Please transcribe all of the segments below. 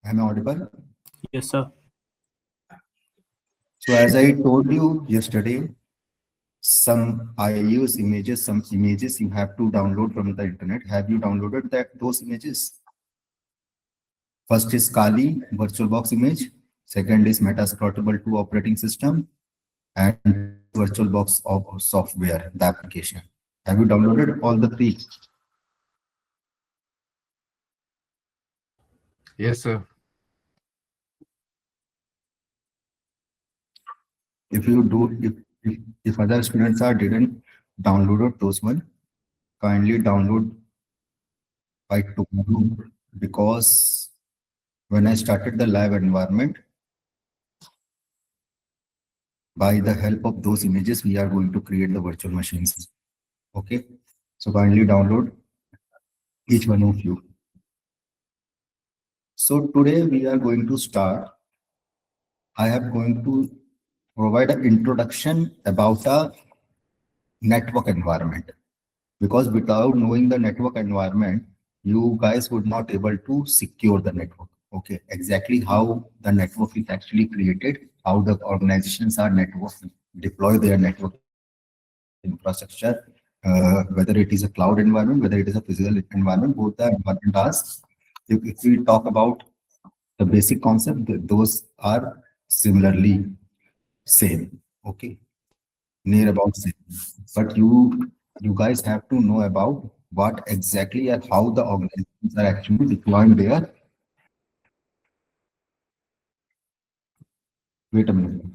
Am I audible? Yes, sir. So as I told you yesterday, I use images, some images you have to download from the internet. Have you downloaded those images? First is Kali VirtualBox image. Second is Metasploitable 2 operating system. And third is VirtualBox of software, the application. Have you downloaded all the three? Yes, sir. If you do, if other students are didn't downloaded those one, kindly download by tomorrow, because when I started the live environment, by the help of those images, we are going to create the virtual machines. Okay, so kindly download each one of you. So today we are going to start. I am going to provide an introduction about a network environment, because without knowing the network environment, you guys would not able to secure the network. Okay, exactly how the network is actually created, how the organizations are network deploy their network infrastructure, whether it is a cloud environment, whether it is a physical environment, both the environment tasks. If we talk about the basic concept, those are similarly same. Okay, near about same. But you guys have to know about what exactly and how the organizations are actually deploying there. Wait a minute.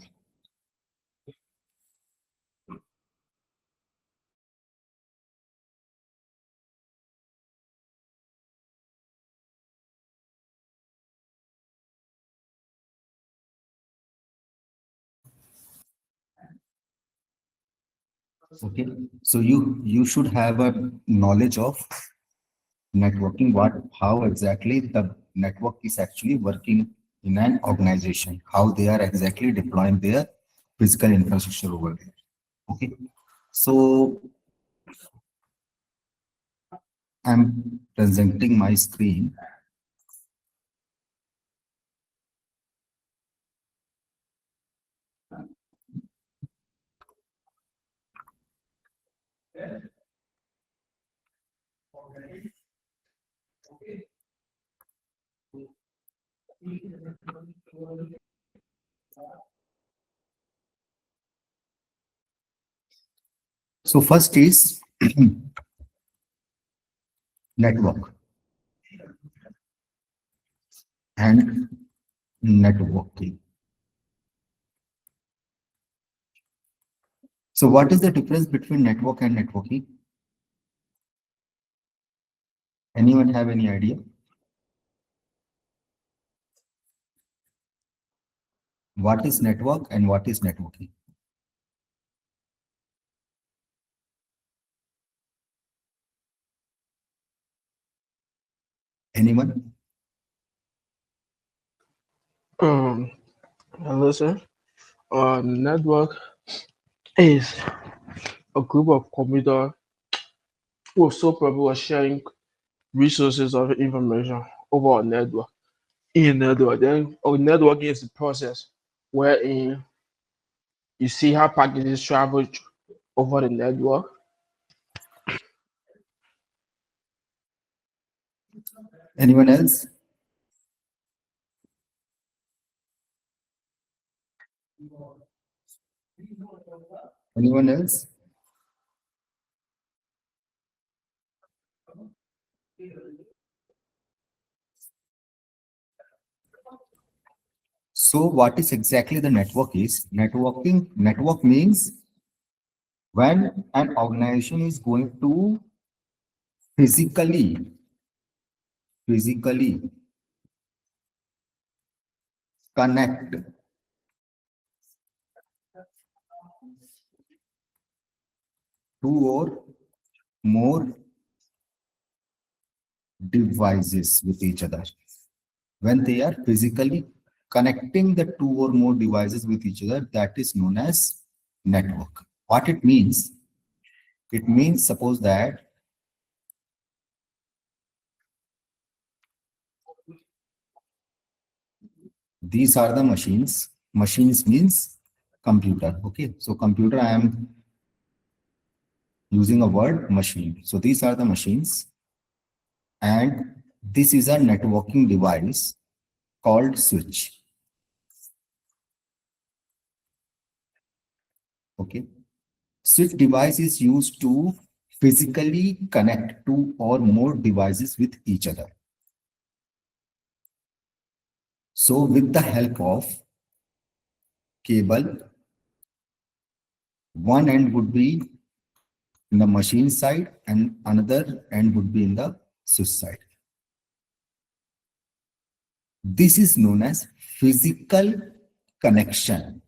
Okay, so you should have a knowledge of networking, what how exactly the network is actually working in an organization, how they are exactly deploying their physical infrastructure over there. Okay, so I'm presenting my screen. So first is network and networking. So what is the difference between network and networking? Anyone have any idea? What is network and what is networking? Anyone? Um, Listen, network is a group of computers with sole purpose of sharing resources of information over a network. In a network, then a networking is the process wherein you see how packages travel over the network. Anyone else? Anyone else? So what is exactly the network is? Network means when an organization is going to physically connect two or more devices with each other. When they are physically connecting the two or more devices with each other, that is known as network. What it means? It means suppose that these are the machines. Machines means computer. Okay, so computer, I am using a word machine. So these are the machines, and this is a networking device called switch. Okay, switch device is used to physically connect two or more devices with each other. So with the help of cable, one end would be in the machine side and another end would be in the switch side. This is known as physical connection.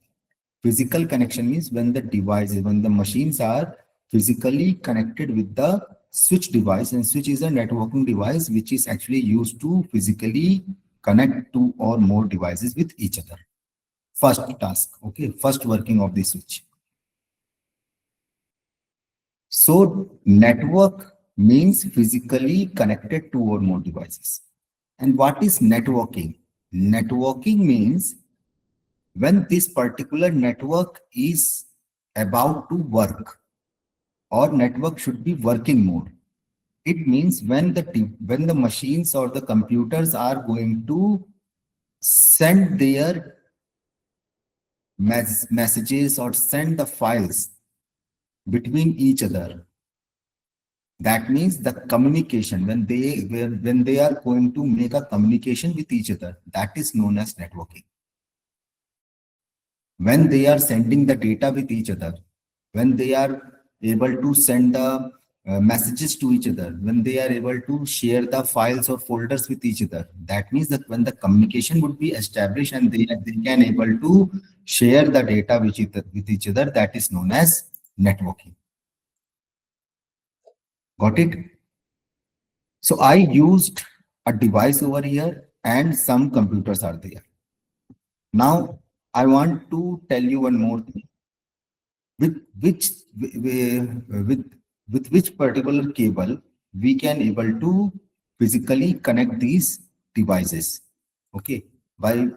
Physical connection means when the devices, when the machines are physically connected with the switch device, and switch is a networking device which is actually used to physically connect two or more devices with each other. First task, okay, first working of the switch. So network means physically connected two or more devices. And what is networking? Networking means when this particular network is about to work or network should be working mode. It means when the machines or the computers are going to send their messages or send the files between each other. That means the communication, when they are going to make a communication with each other, that is known as networking. When they are sending the data with each other, when they are able to send the messages to each other, when they are able to share the files or folders with each other, that means that when the communication would be established and they can able to share the data with each other, that is known as networking. Got it? So I used a device over here and some computers are there. Now I want to tell you one more thing. With which with with which particular cable we can able to physically connect these devices. Okay, by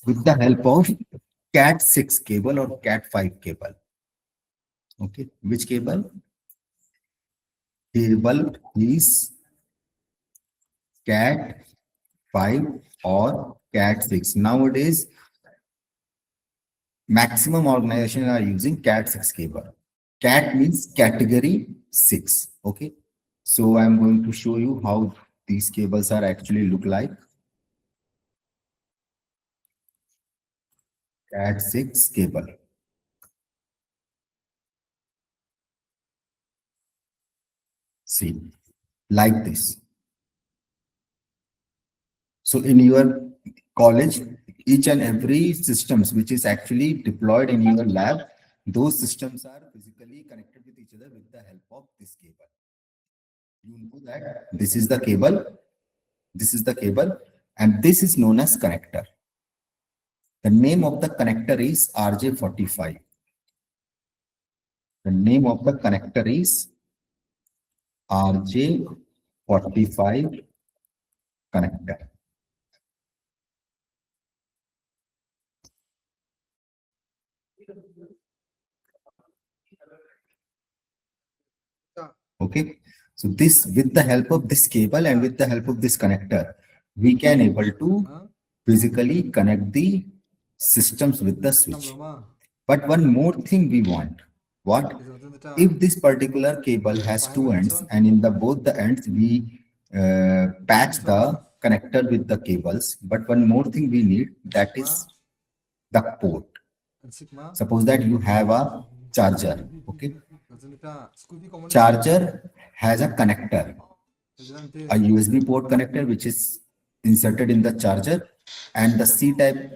with the help of cat 6 cable or cat 5 cable. Okay, which cable? Cable is cat 5 or cat 6. Nowadays maximum organizations are using cat 6 cable. Cat means category 6. Okay, so I'm going to show you how these cables are actually look like. Cat 6 cable. See, like this. So in your college, each and every systems which is actually deployed in your lab, those systems are physically connected with each other with the help of this cable. You know that this is the cable, this is the cable, and this is known as connector. The name of the connector is RJ45. The name of the connector is RJ45 connector. Okay, so this with the help of this cable and with the help of this connector, we can able to physically connect the systems with the switch. But one more thing we want. What? If this particular cable has two ends and in the both the ends we patch the connector with the cables, but one more thing we need, that is the port. Suppose that you have a charger. Okay, charger has a connector, a USB port connector which is inserted in the charger, and the C type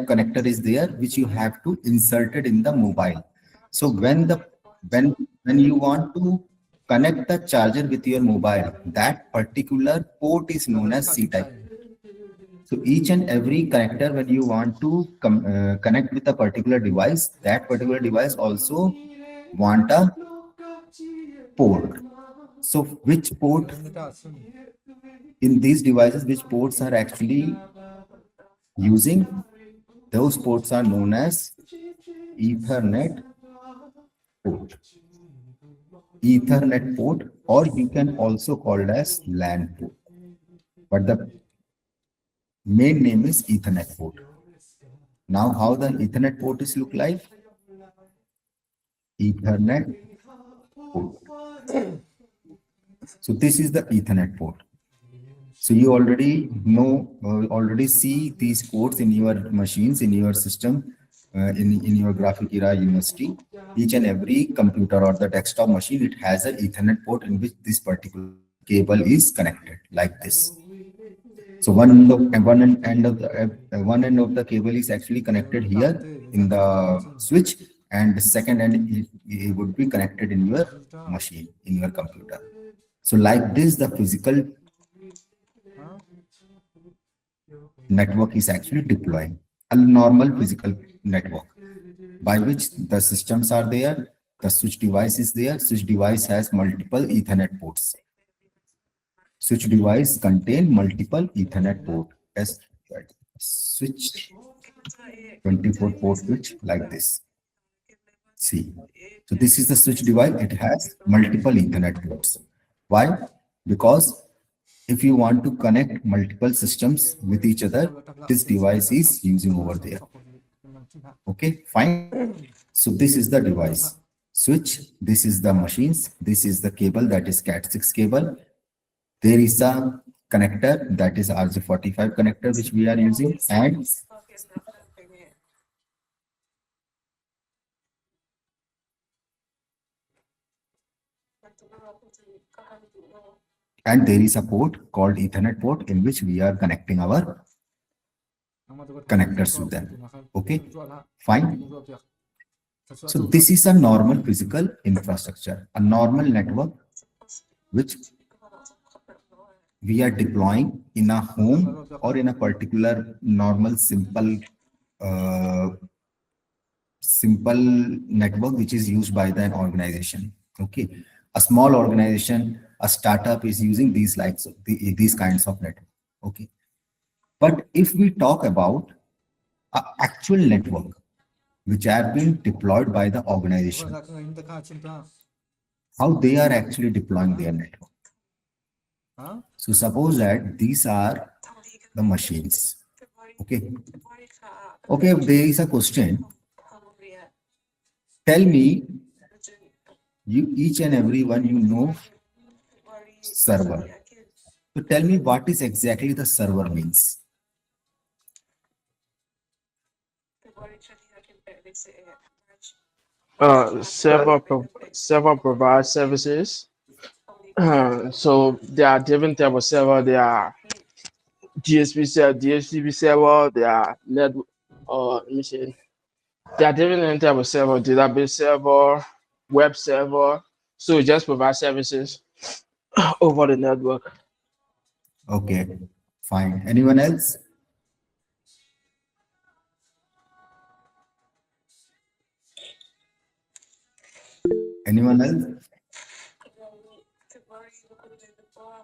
connector is there which you have to insert it in the mobile. So when you want to connect the charger with your mobile, that particular port is known as C type. So each and every connector, when you want to connect with a particular device, that particular device also want a port. So which port in these devices, which ports are actually using those ports are known as Ethernet port. Ethernet port, or you can also call it as LAN port. But the main name is Ethernet port. Now, how the Ethernet port is look like? Ethernet port. So this is the Ethernet port. So you already know, already see these ports in your machines, in your system, in your graphic era university. Each and every computer or the desktop machine, it has an Ethernet port in which this particular cable is connected like this. So one end of the cable is actually connected here in the switch, and the second end it would be connected in your machine, in your computer. So like this, the physical network is actually deploying a normal physical network by which the systems are there, the switch device is there. Switch device has multiple Ethernet ports. Switch device contain multiple Ethernet port as switch 24 port switch like this. See, so this is the switch device. It has multiple Ethernet ports. Why? Because if you want to connect multiple systems with each other, this device is using over there. Okay, fine. So this is the device. Switch, this is the machines, this is the cable, that is Cat6 cable. There is a connector, that is RJ45 connector, which we are using, and there is a port called Ethernet port in which we are connecting our connectors to them. Okay, fine. So this is a normal physical infrastructure, a normal network which we are deploying in a home or in a particular normal simple network which is used by the organization. Okay, a small organization, a startup is using these these kinds of network. Okay, but if we talk about an actual network which have been deployed by the organization, how they are actually deploying their network. So suppose that these are the machines. Okay. Okay, there is a question. Tell me, you each and every one you know server. So tell me what is exactly the server means. Server provides services. So there are different type of server. There are DHCP server. There are network. Let me see. There are different type of server. Database server, web server. So it just provide services over the network. Okay, fine. Anyone else? Anyone else?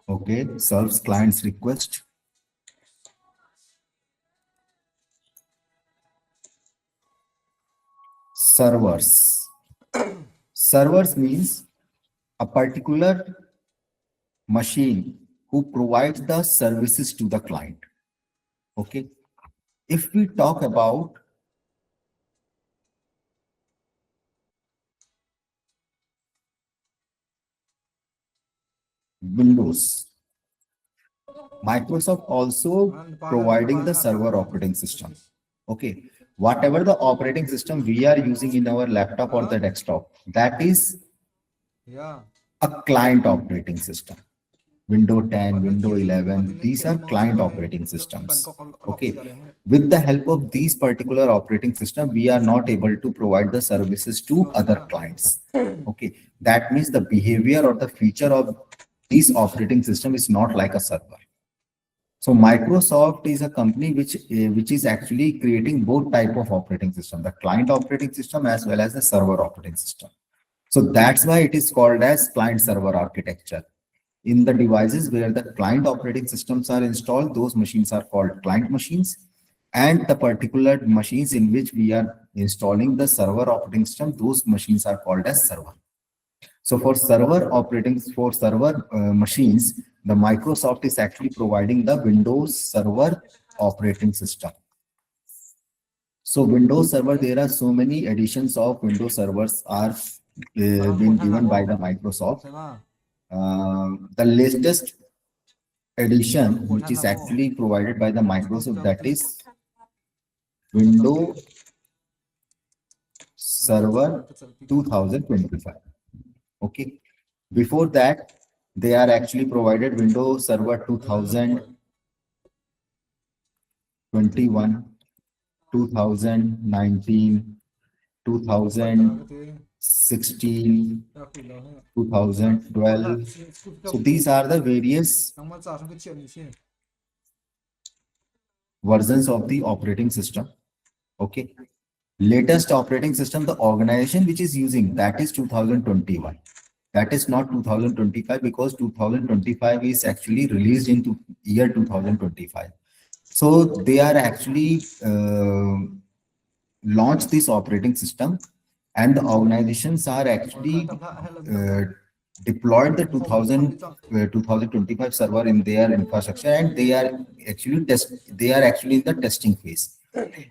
Okay, serves client's request. Servers. Servers means a particular machine who provides the services to the client. Okay. If we talk about Windows, Microsoft also providing the server operating system. Okay. Whatever the operating system we are using in our laptop or the desktop, that is a client operating system. Windows 10, Windows 11, these are client operating systems. Okay. With the help of these particular operating system, we are not able to provide the services to other clients. Okay. That means the behavior or the feature of this operating system is not like a server. So Microsoft is a company which is actually creating both type of operating system, the client operating system as well as the server operating system. So that's why it is called as client server architecture. In the devices where the client operating systems are installed, those machines are called client machines. and the particular machines in which we are installing the server operating system, those machines are called as server. So for server machines, the Microsoft is actually providing the Windows Server operating system. So Windows Server, there are so many editions of Windows servers are been given by the Microsoft. The latest edition, which is actually provided by the Microsoft, that is Windows Server 2025. Okay. Before that, they are actually provided Windows Server 2021, 2019, 2016, 2012. So these are the various versions of the operating system. Okay. Latest operating system, the organization which is using, that is 2021. That is not 2025, because 2025 is actually released into year 2025. So they are actually launched this operating system, and the organizations are actually deployed the 2025 server in their infrastructure, and they are actually in the testing phase.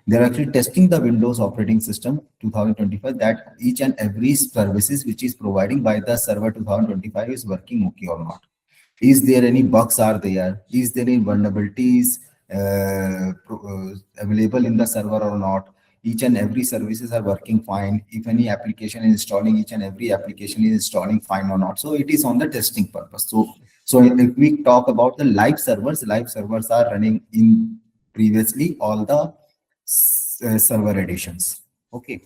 They are actually testing the Windows operating system 2025, that each and every services which is providing by the server 2025 is working okay or not. Is there any bugs are there? Is there any vulnerabilities available in the server or not? Each and every services are working fine. If any application is installing, each and every application is installing fine or not. So it is on the testing purpose. So if we talk about the live servers are running in previously all the server editions. Okay.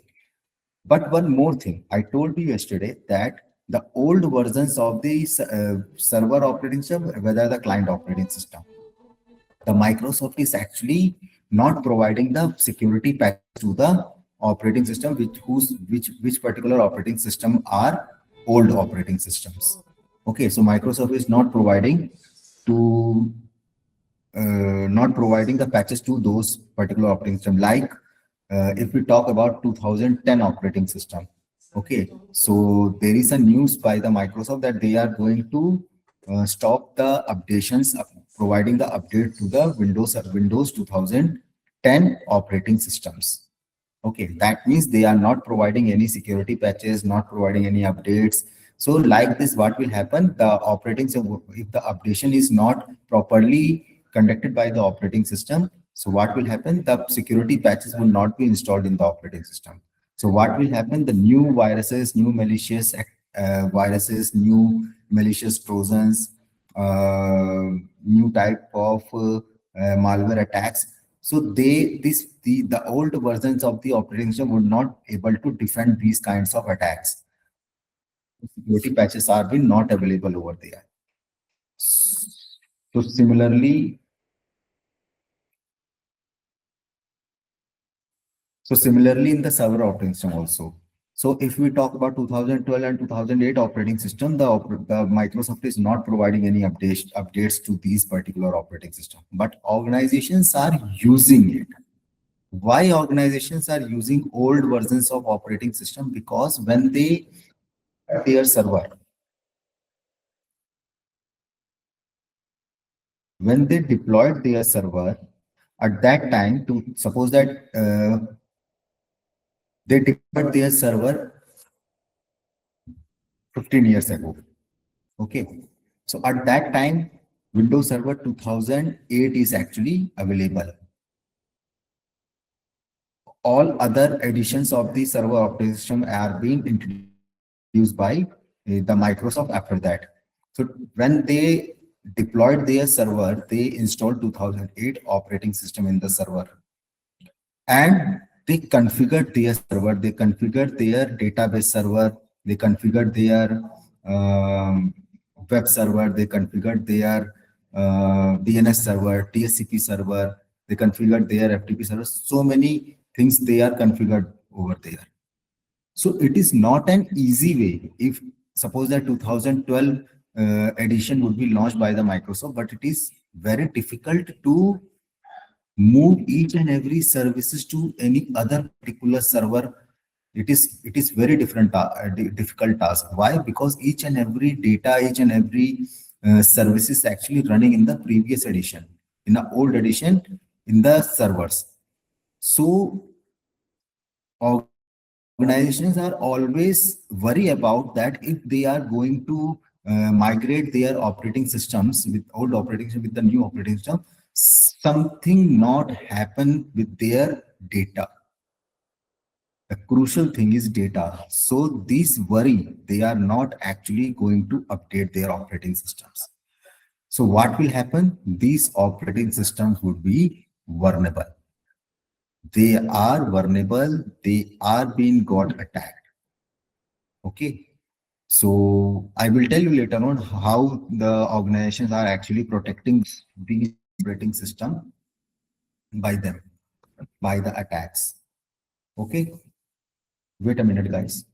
But one more thing, I told you yesterday that the old versions of the server operating system, whether the client operating system, the Microsoft is actually not providing the security patch to the operating system, which particular operating system are old operating systems. Okay, so Microsoft is not providing to not providing the patches to those particular operating system. Like if we talk about 2010 operating system, okay, so there is a news by the Microsoft that they are going to stop the updations of providing the update to the Windows 2010 operating systems. Okay, that means they are not providing any security patches, not providing any updates. So like this, what will happen? The operating system, if the updation is not properly conducted by the operating system, so what will happen? The security patches will not be installed in the operating system. So what will happen? The new viruses, new malicious viruses, new malicious trojans, new type of malware attacks. So the old versions of the operating system would not able to defend these kinds of attacks. Security patches are being not available over there. So similarly in the server operating system also. So if we talk about 2012 and 2008 operating system, the Microsoft is not providing any updates to these particular operating system, but organizations are using it. Why organizations are using old versions of operating system? Because when their server, when they deployed their server, at that time, to suppose that they deployed their server 15 years ago. Okay. So at that time, Windows Server 2008 is actually available. All other editions of the server operating system are being introduced by the Microsoft after that. So when they deployed their server, they installed 2008 operating system in the server. And they configured their server, they configured their database server, they configured their web server, they configured their DNS server, DHCP server, they configured their FTP server. So many things they are configured over there. So it is not an easy way. If suppose that 2012 edition would be launched by the Microsoft, but it is very difficult to move each and every services to any other particular server, it is very different difficult task. Why? Because each and every data, each and every service is actually running in the previous edition, in the old edition, in the servers. So organizations are always worry about that if they are going to migrate their operating systems with old operating system with the new operating system, something not happen with their data. The crucial thing is data. So these worry, they are not actually going to update their operating systems. So what will happen? These operating systems would be vulnerable. They are vulnerable. They are being got attacked. Okay. So I will tell you later on how the organizations are actually protecting these operating system by them, by the attacks. Okay. Wait a minute, guys.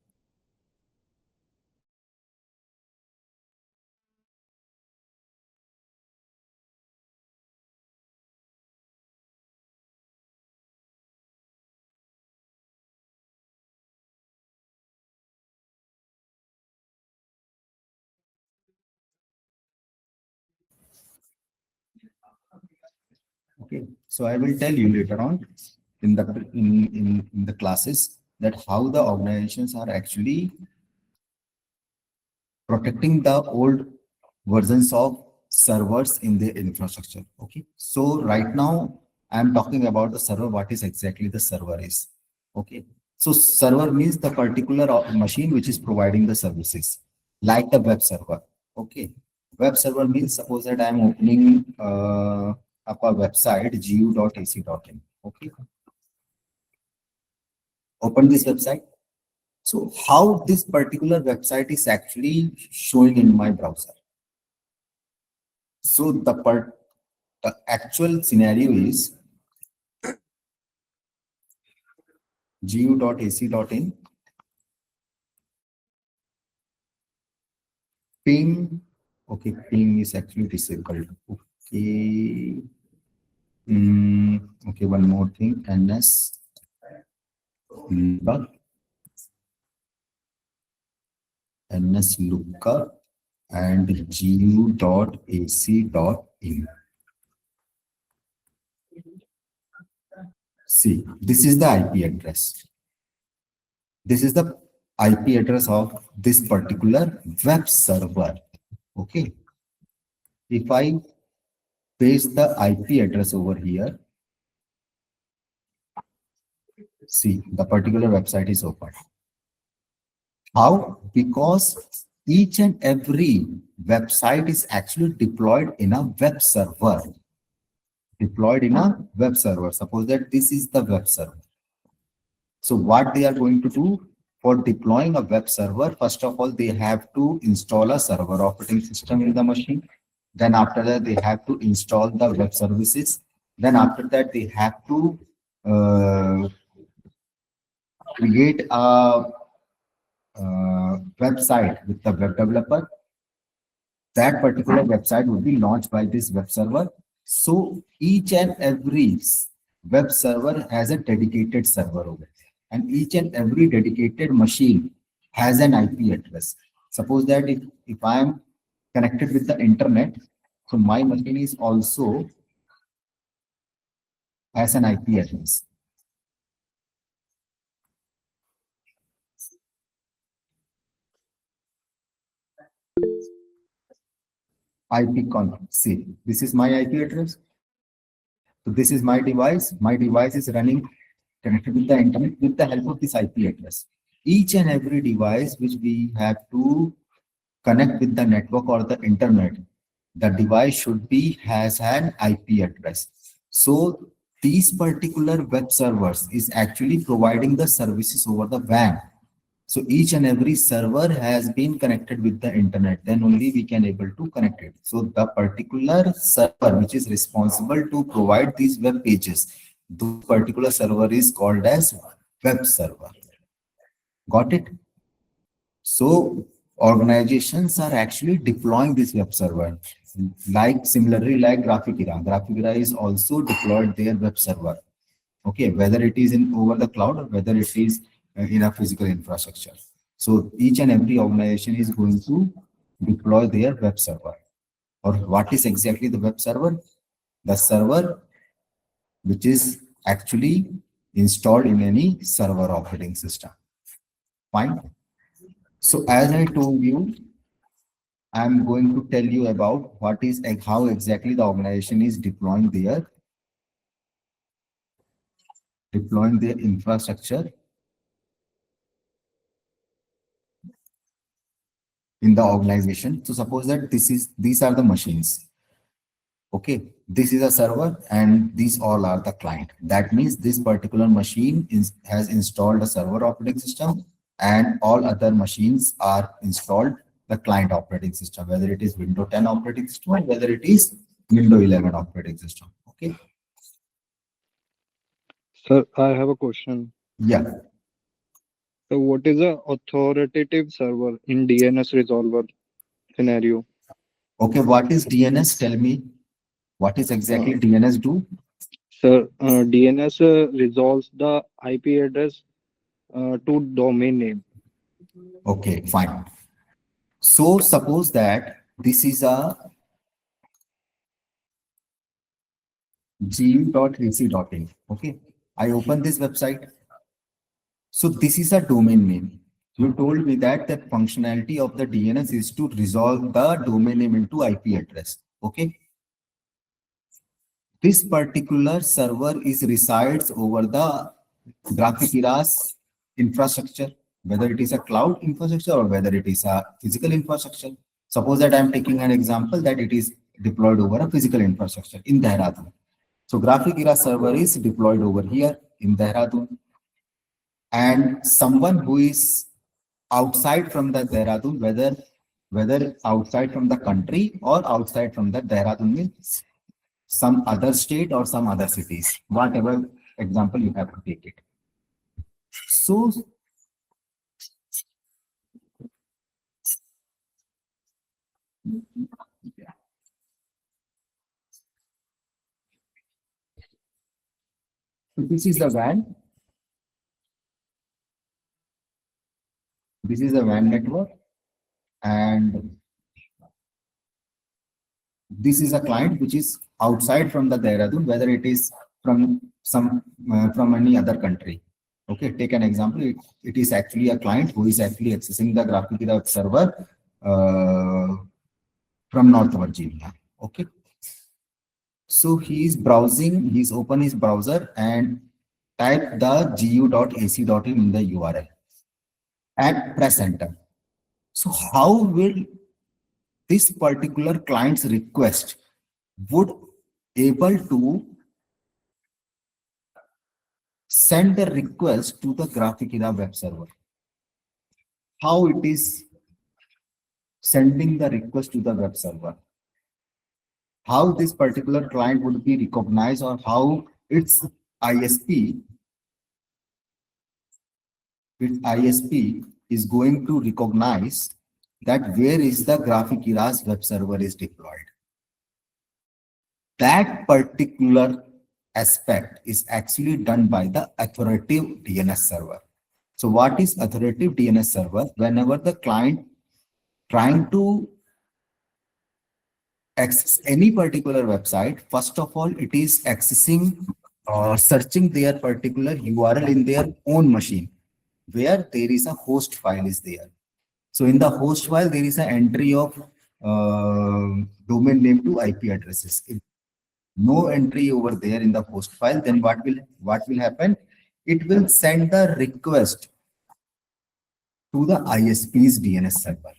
Okay, so I will tell you later on in the in the classes that how the organizations are actually protecting the old versions of servers in their infrastructure. Okay, so right now I'm talking about the server. What is exactly the server is? Okay, so server means the particular machine which is providing the services, like the web server. Okay, web server means suppose that I'm opening up a website gu.ac.in. Okay, open this website. So how this particular website is actually showing in my browser. So the actual scenario is gu.ac.in ping. Okay, ping is actually disabled. Okay. Okay, one more thing. ns lookup, ns lookup and gu.ac.in. See, this is the IP address. This is the IP address of this particular web server. Okay. If I paste the IP address over here, see the particular website is open. How? Because each and every website is actually deployed in a web server. Deployed in a web server. Suppose that this is the web server. So what they are going to do for deploying a web server, first of all, they have to install a server operating system in the machine. Then after that, they have to install the web services. Then after that, they have to create a website with the web developer. That particular website will be launched by this web server. So each and every web server has a dedicated server over there, and each and every dedicated machine has an IP address. Suppose that if I am connected with the internet, so my machine is also has an IP address. IP con. See, this is my IP address. So this is my device. My device is running connected with the internet with the help of this IP address. Each and every device which we have to connect with the network or the internet, the device should be has an IP address. So these particular web servers is actually providing the services over the WAN. So each and every server has been connected with the internet, then only we can able to connect it. So the particular server which is responsible to provide these web pages, the particular server is called as web server. Got it? So organizations are actually deploying this web server. Like similarly, like Graphicira is also deployed their web server. Okay, whether it is in over the cloud or whether it is in a physical infrastructure. So each and every organization is going to deploy their web server. Or what is exactly the web server? The server which is actually installed in any server operating system. Fine. So as I told you, I'm going to tell you about what is how exactly the organization is deploying their infrastructure in the organization. So suppose that these are the machines. Okay, this is a server and these all are the client. That means this particular machine has installed a server operating system and all other machines are installed the client operating system, whether it is Windows 10 operating system or whether it is Windows 11 operating system. Okay. Sir, I have a question. Yeah. So what is a authoritative server in DNS resolver scenario? Okay. What is DNS? Tell me what is Uh, exactly DNS do? Sir, DNS resolves the IP address to domain name. Okay, fine. So suppose that this is a gu.ac.in. Okay. I open this website. So this is a domain name. You told me that the functionality of the DNS is to resolve the domain name into IP address. Okay. This particular server is resides over the Graphicira's infrastructure, whether it is a cloud infrastructure or whether it is a physical infrastructure. Suppose that I'm taking an example that it is deployed over a physical infrastructure in Dehradun. So Graphicira server is deployed over here in Dehradun, and someone who is outside from the Dehradun, whether outside from the country or outside from the Dehradun means some other state or some other cities, whatever example you have to take it. So this is the WAN. This is the WAN network, and this is a client which is outside from the Dehradun, whether it is from some from any other country. Okay, take an example. It is actually a client who is actually accessing the Graphicira server from North Virginia. Okay, so he is browsing. He's open his browser and type the gu.ac.in in the URL and press enter. So how will this particular client's request would able to send a request to the Graphicira web server? How it is sending the request to the web server? How this particular client would be recognized, or how ISP, its ISP is going to recognize that where is the Graphicira's web server is deployed. That particular aspect is actually done by the authoritative DNS server. So what is authoritative DNS server? Whenever the client trying to access any particular website, first of all, it is accessing or searching their particular URL in their own machine, where there is a host file is there. So in the host file, there is an entry of domain name to IP addresses. If no entry over there in the host file, then what will happen? It will send the request to the ISP's DNS server.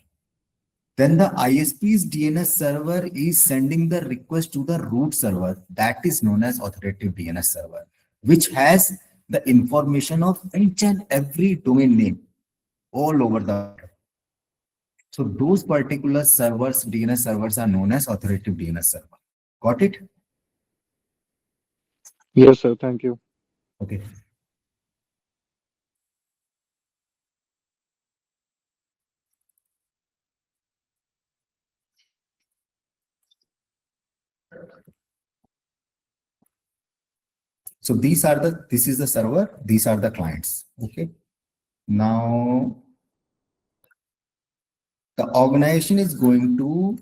Then the ISP's DNS server is sending the request to the root server, that is known as authoritative DNS server, which has the information of each and every domain name all over the world. So those particular servers, DNS servers, are known as authoritative DNS server. Got it? Yes, sir. Thank you. Okay. So this is the server, these are the clients. Okay. Now the organization is going to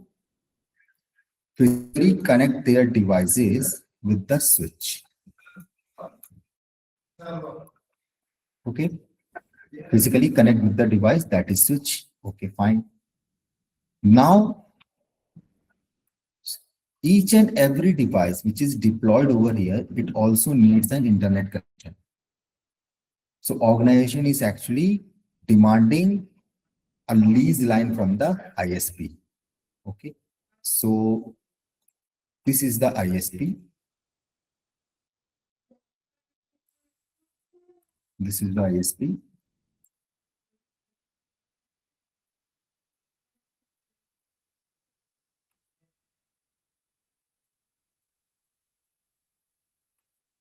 physically connect their devices with the switch. Okay. Physically connect with the device, that is switch. Okay, fine. Now each and every device which is deployed over here, it also needs an internet connection. So organization is actually demanding a lease line from the ISP. Okay. So this is the ISP. This is the ISP.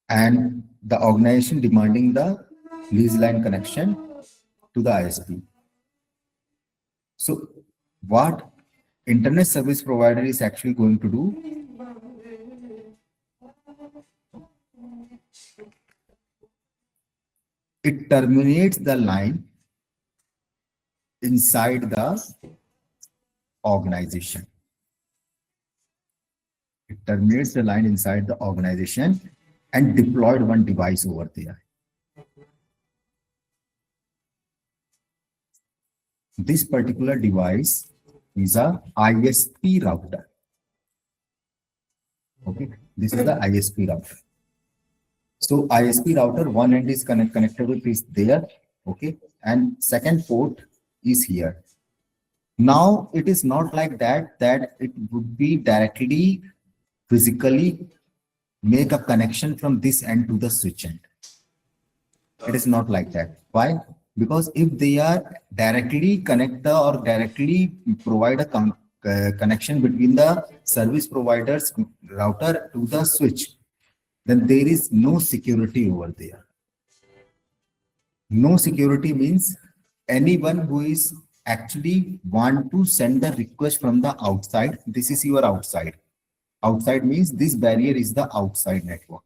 And the organization demanding the lease line connection to the ISP. So what internet service provider is actually going to do? It terminates the line inside the organization. It terminates the line inside the organization and deployed one device over there. This particular device is a ISP router. Okay, this is the ISP router. So ISP router, one end is connected with is there. Okay, and second port is here. Now it is not like that it would be directly physically make a connection from this end to the switch end. It is not like that. Why? Because if they are directly connect or directly provide a connection between the service provider's router to the switch, then there is no security over there. No security means anyone who is actually want to send a request from the outside. This is your outside. Outside means this barrier is the outside network.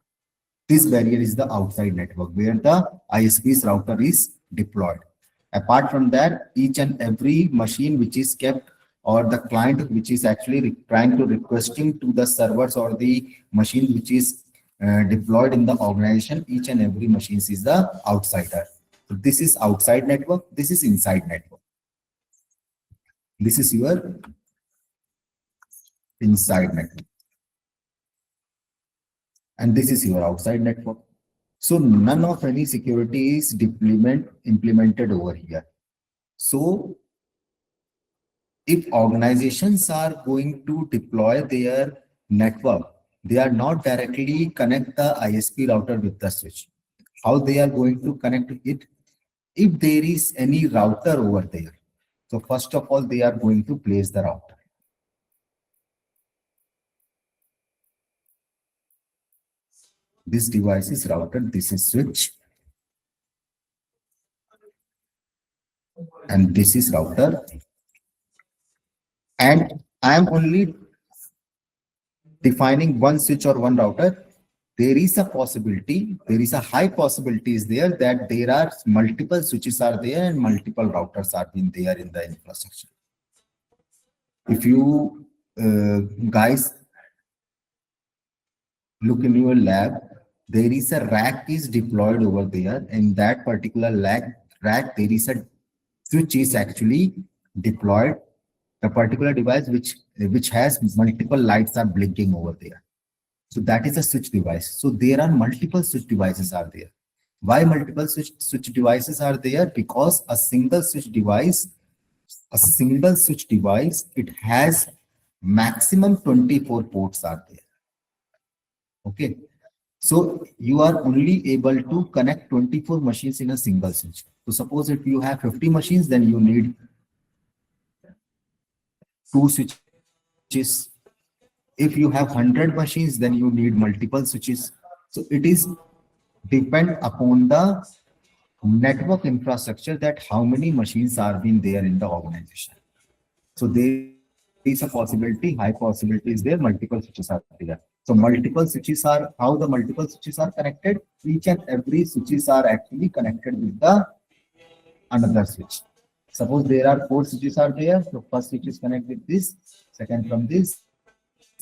This barrier is the outside network where the ISP's router is deployed. Apart from that, each and every machine which is kept or the client which is actually trying to requesting to the servers or the machine which is deployed in the organization, each and every machine is the outsider. So this is outside network. This is inside network. This is your inside network. And this is your outside network. So none of any security is implemented over here. So if organizations are going to deploy their network, they are not directly connect the ISP router with the switch. How they are going to connect it? If there is any router over there, so first of all, they are going to place the router. This device is router, this is switch, and this is router. And I am only defining one switch or one router. There is a possibility, there is a high possibility is there that there are multiple switches are there and multiple routers are being there in the infrastructure. If you guys look in your lab, there is a rack is deployed over there. In that particular rack, there is a switch is actually deployed. The particular device which has multiple lights are blinking over there. So that is a switch device. So there are multiple switch devices are there. Why multiple switch devices are there? Because a single switch device, it has maximum 24 ports are there. Okay. So you are only able to connect 24 machines in a single switch. So suppose if you have 50 machines, then you need 2 switches. If you have 100 machines, then you need multiple switches. So it is depend upon the network infrastructure that how many machines are being there in the organization. So there is a possibility, high possibility is there, multiple switches are there. So multiple switches are, how the multiple switches are connected? Each and every switches are actually connected with the another switch. Suppose there are four switches are there. So first switch is connect with this, second from this,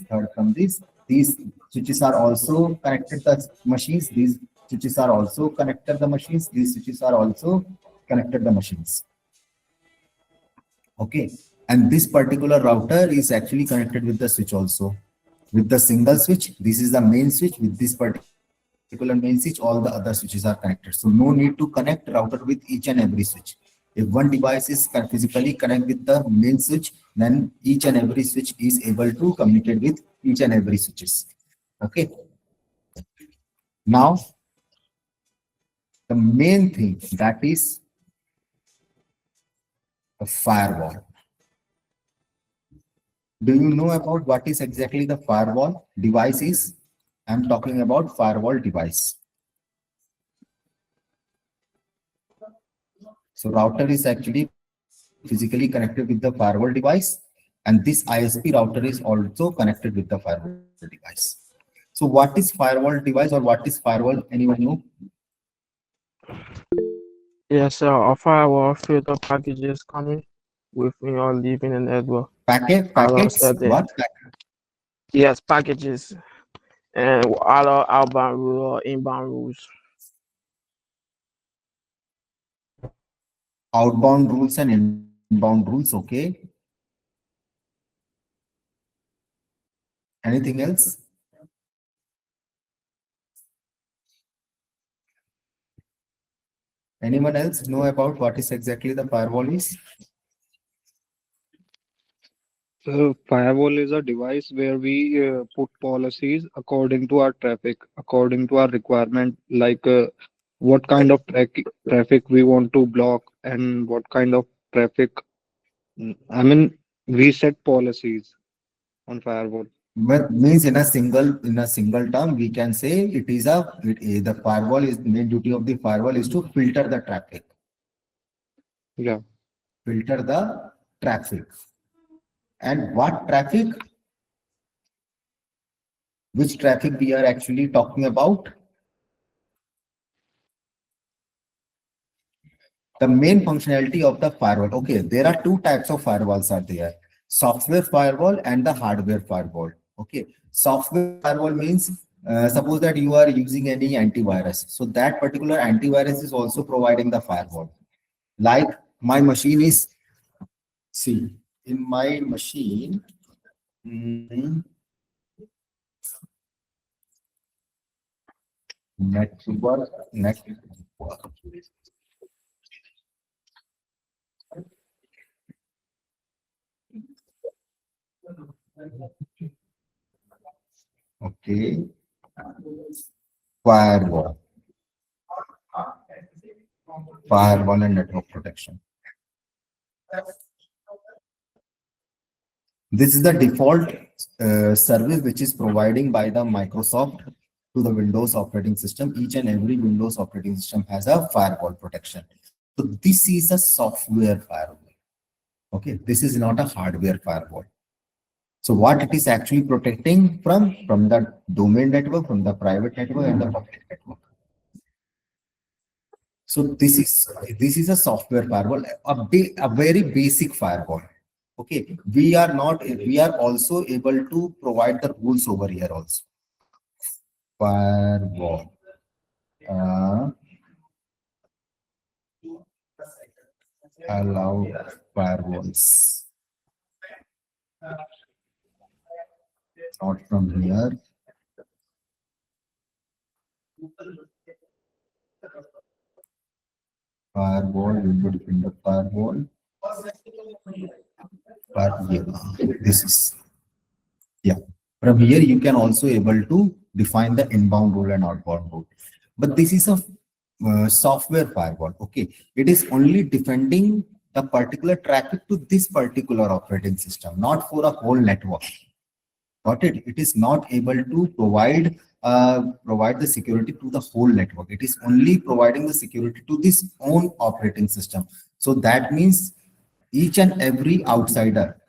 third from this. These switches are also connected the machines. These switches are also connected the machines. These switches are also connected the machines. Okay. And this particular router is actually connected with the switch also. With the single switch, this is the main switch. With this particular main switch, all the other switches are connected. So no need to connect router with each and every switch. If one device is physically connect with the main switch, then each and every switch is able to communicate with each and every switches. Okay. Now, the main thing, that is a firewall. Do you know about what is exactly the firewall device is? I'm talking about firewall device. So router is actually physically connected with the firewall device, and this ISP router is also connected with the firewall device. So what is firewall device or what is firewall? Anyone know? Yes, sir. A firewall filter packages coming within your leaving the network. Packets? Certain, What? yes, packages and other outbound rules or inbound rules. Outbound rules and inbound rules. Okay. Anything else? Anyone else know about what is exactly the firewall is? So firewall is a device where we put policies according to our traffic, according to our requirement, like what kind of traffic we want to block and what kind of traffic. I mean, we set policies on firewall. But means in a single term, we can say it is the firewall is main duty of the firewall is to filter the traffic. Yeah. Filter the traffic. And what traffic? Which traffic we are actually talking about? The main functionality of the firewall. Okay, there are two types of firewalls are there. Software firewall and the hardware firewall. Okay, software firewall means suppose that you are using any antivirus. So that particular antivirus is also providing the firewall. Like my machine is, see, in my machine, network. Okay. Firewall. Firewall and network protection. This is the default service which is providing by the Microsoft to the Windows operating system. Each and every Windows operating system has a firewall protection. So this is a software firewall. Okay, this is not a hardware firewall. So what it is actually protecting from the domain network, from the private network and the public network. So this is a software firewall, a very basic firewall. Okay, we are also able to provide the rules over here also. Firewall. Allow firewalls. Not from here. Firewall, we will define the firewall. This is, yeah. From here, you can also able to define the inbound rule and outbound rule. But this is a software firewall. Okay, it is only defending the particular traffic to this particular operating system, not for a whole network. Got it? It is not able to provide the security to the whole network. It is only providing the security to this own operating system. So that means each and every outsider,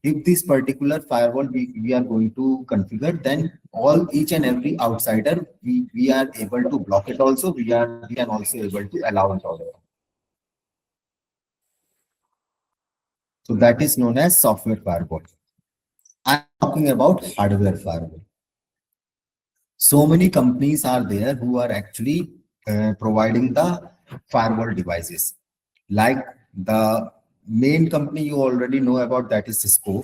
if this particular firewall we are going to configure, then all each and every outsider we are able to block it also. We can also able to allow it also. So that is known as software firewall. I'm talking about hardware firewall. So many companies are there who are actually providing the firewall devices. Like the main company you already know about, that is Cisco.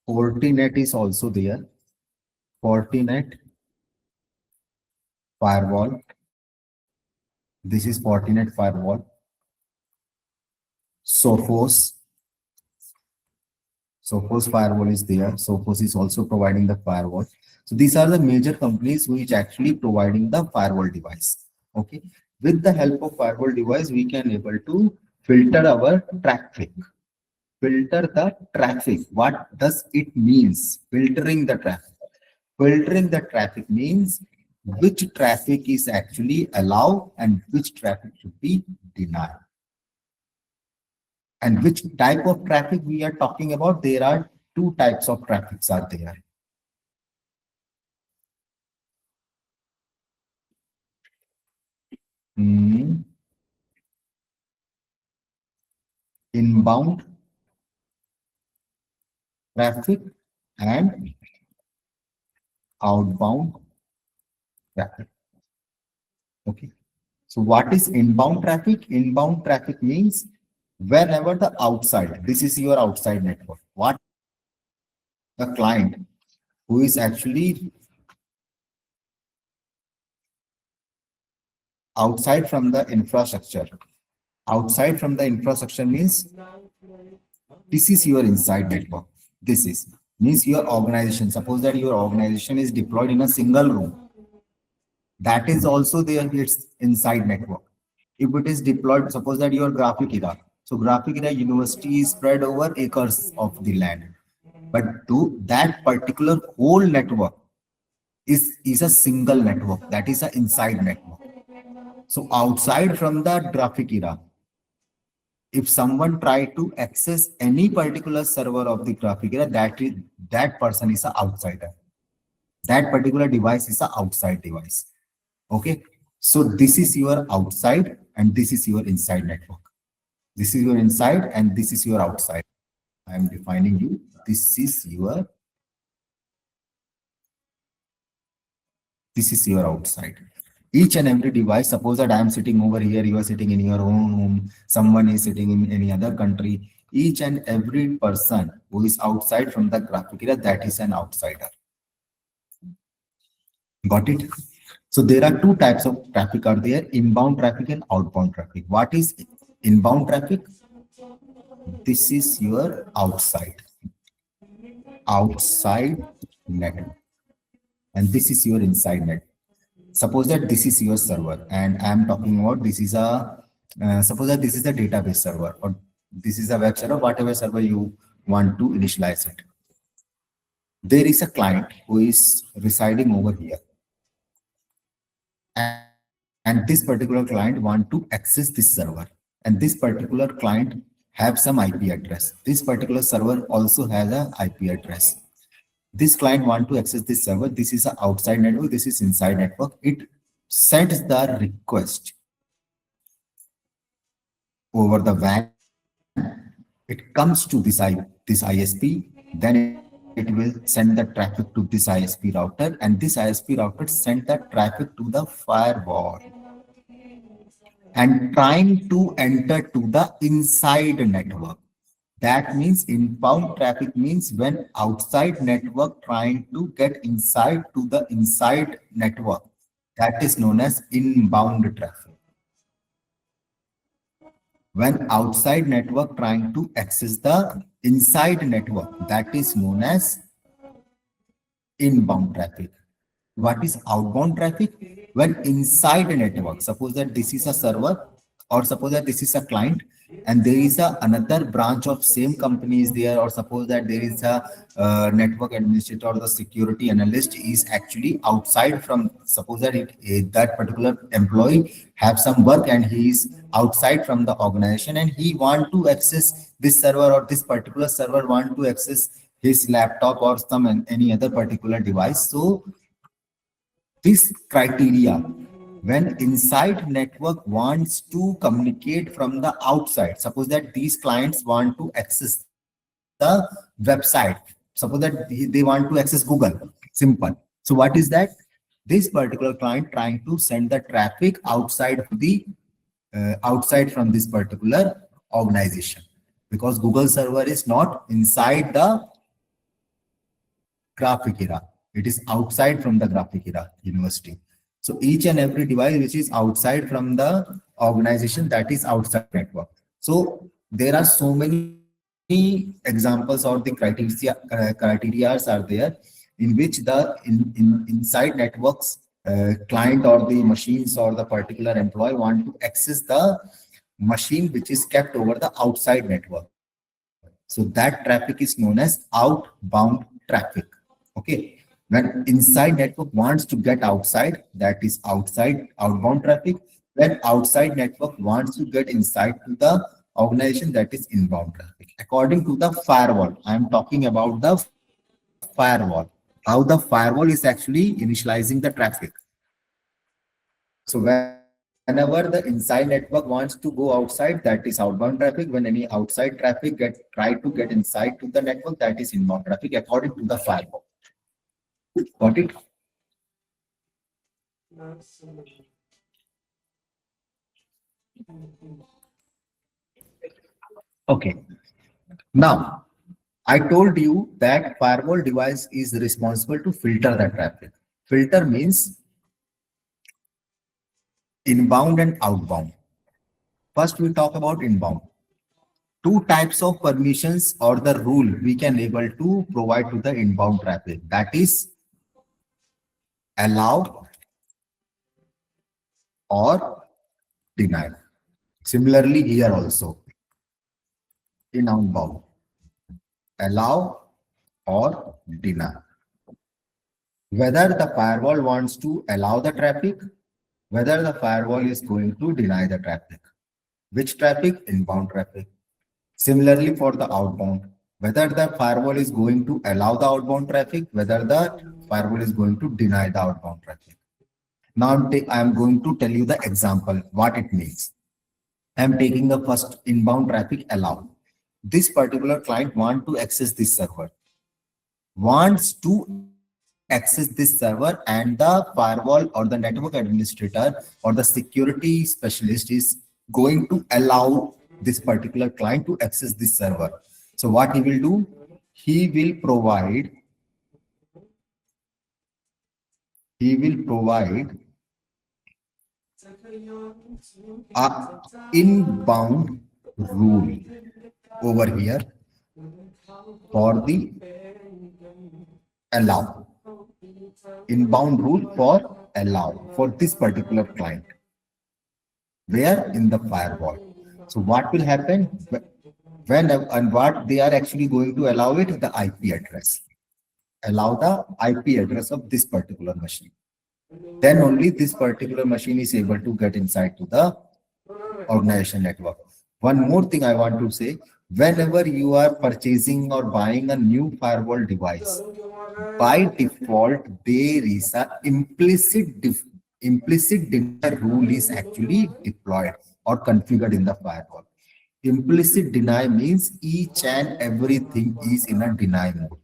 Fortinet is also there. Fortinet firewall. This is Fortinet firewall. Sophos. Sophos firewall is there. Sophos is also providing the firewall. So these are the major companies which actually providing the firewall device. Okay. With the help of firewall device, we can able to filter our traffic. Filter the traffic. What does it means? Filtering the traffic. Filtering the traffic means which traffic is actually allowed and which traffic should be denied. And which type of traffic we are talking about? There are two types of traffics are there. Inbound traffic and outbound traffic. Okay. So what is inbound traffic? Inbound traffic means whenever the outside, this is your outside network. What the client who is actually outside from the infrastructure. Outside from the infrastructure means this is your inside network. This is means your organization. Suppose that your organization is deployed in a single room. That is also there, its inside network. If it is deployed, suppose that your graphic era. So graphic era university is spread over acres of the land. But to that particular whole network is a single network. That is an inside network. So outside from the graphic era, if someone try to access any particular server of the graphic era, that person is an outsider. That particular device is an outside device. Okay. So this is your outside and this is your inside network. This is your inside and this is your outside. I am defining you. This is your outside. Each and every device, suppose that I am sitting over here, you are sitting in your own home, someone is sitting in any other country. Each and every person who is outside from the graphic era, that is an outsider. Got it? So there are two types of traffic are there, inbound traffic and outbound traffic. What is inbound traffic? This is your outside network. And this is your inside network. Suppose that this is your server and I am talking about this is a, suppose that this is a database server or this is a web server, whatever server you want to initialize it. There is a client who is residing over here. And this particular client want to access this server. And this particular client have some IP address. This particular server also has an IP address. This client want to access this server. This is an outside network. This is inside network. It sends the request over the WAN. It comes to this ISP. Then it will send the traffic to this ISP router, and this ISP router send the traffic to the firewall and trying to enter to the inside network. That means inbound traffic means when outside network trying to get inside to the inside network. That is known as inbound traffic. When outside network trying to access the inside network, that is known as inbound traffic. What is outbound traffic? When inside a network, suppose that this is a server or suppose that this is a client, and there is a another branch of same company is there, or suppose that there is a network administrator or the security analyst is actually outside from, suppose that that particular employee have some work and he is outside from the organization and he want to access this server, or this particular server want to access his laptop or some any other particular device. So this criteria, when inside network wants to communicate from the outside, suppose that these clients want to access the website, suppose that they want to access Google, simple. So what is that? This particular client trying to send the traffic outside from this particular organization, because Google server is not inside the graphic era. It is outside from the graphic era university. So each and every device which is outside from the organization, that is outside network. So there are so many examples or the criterias are there in which the inside networks client or the machines or the particular employee want to access the machine which is kept over the outside network. So that traffic is known as outbound traffic. Okay. When inside network wants to get outside, that is outside outbound traffic. When outside network wants to get inside to the organization, that is inbound traffic. According to the firewall, I am talking about the firewall, how the firewall is actually initializing the traffic. So whenever the inside network wants to go outside, that is outbound traffic. When any outside traffic try to get inside to the network, that is inbound traffic according to the firewall. Got it? Okay. Now, I told you that firewall device is responsible to filter the traffic. Filter means inbound and outbound. First, we talk about inbound. Two types of permissions or the rule we can able to provide to the inbound traffic. That is allow or deny. Similarly, here also in outbound, allow or deny. Whether the firewall wants to allow the traffic, whether the firewall is going to deny the traffic. Which traffic? Inbound traffic. Similarly, for the outbound, whether the firewall is going to allow the outbound traffic, whether the firewall is going to deny the outbound traffic. Now I am going to tell you the example, what it means. I am taking the first inbound traffic allow. This particular client wants to access this server, and the firewall or the network administrator or the security specialist is going to allow this particular client to access this server. So what he will do? He will provide a inbound rule over here for the allow. Inbound rule for allow for this particular client. Where? In the firewall. So what will happen when and what they are actually going to allow it? The IP address. Allow the IP address of this particular machine. Then only this particular machine is able to get inside to the organization network. One more thing I want to say, whenever you are purchasing or buying a new firewall device, by default, there is a implicit deny rule is actually deployed or configured in the firewall. Implicit deny means each and everything is in a deny mode.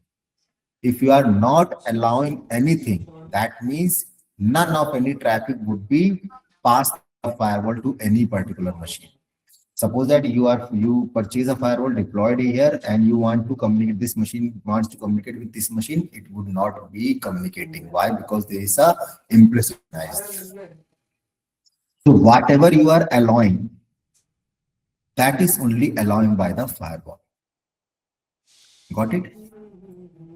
If you are not allowing anything, that means none of any traffic would be passed through the firewall to any particular machine. Suppose that you purchase a firewall deployed here and you want to communicate, this machine wants to communicate with this machine, it would not be communicating. Why? Because there is a implicit denial. So whatever you are allowing, that is only allowing by the firewall. Got it?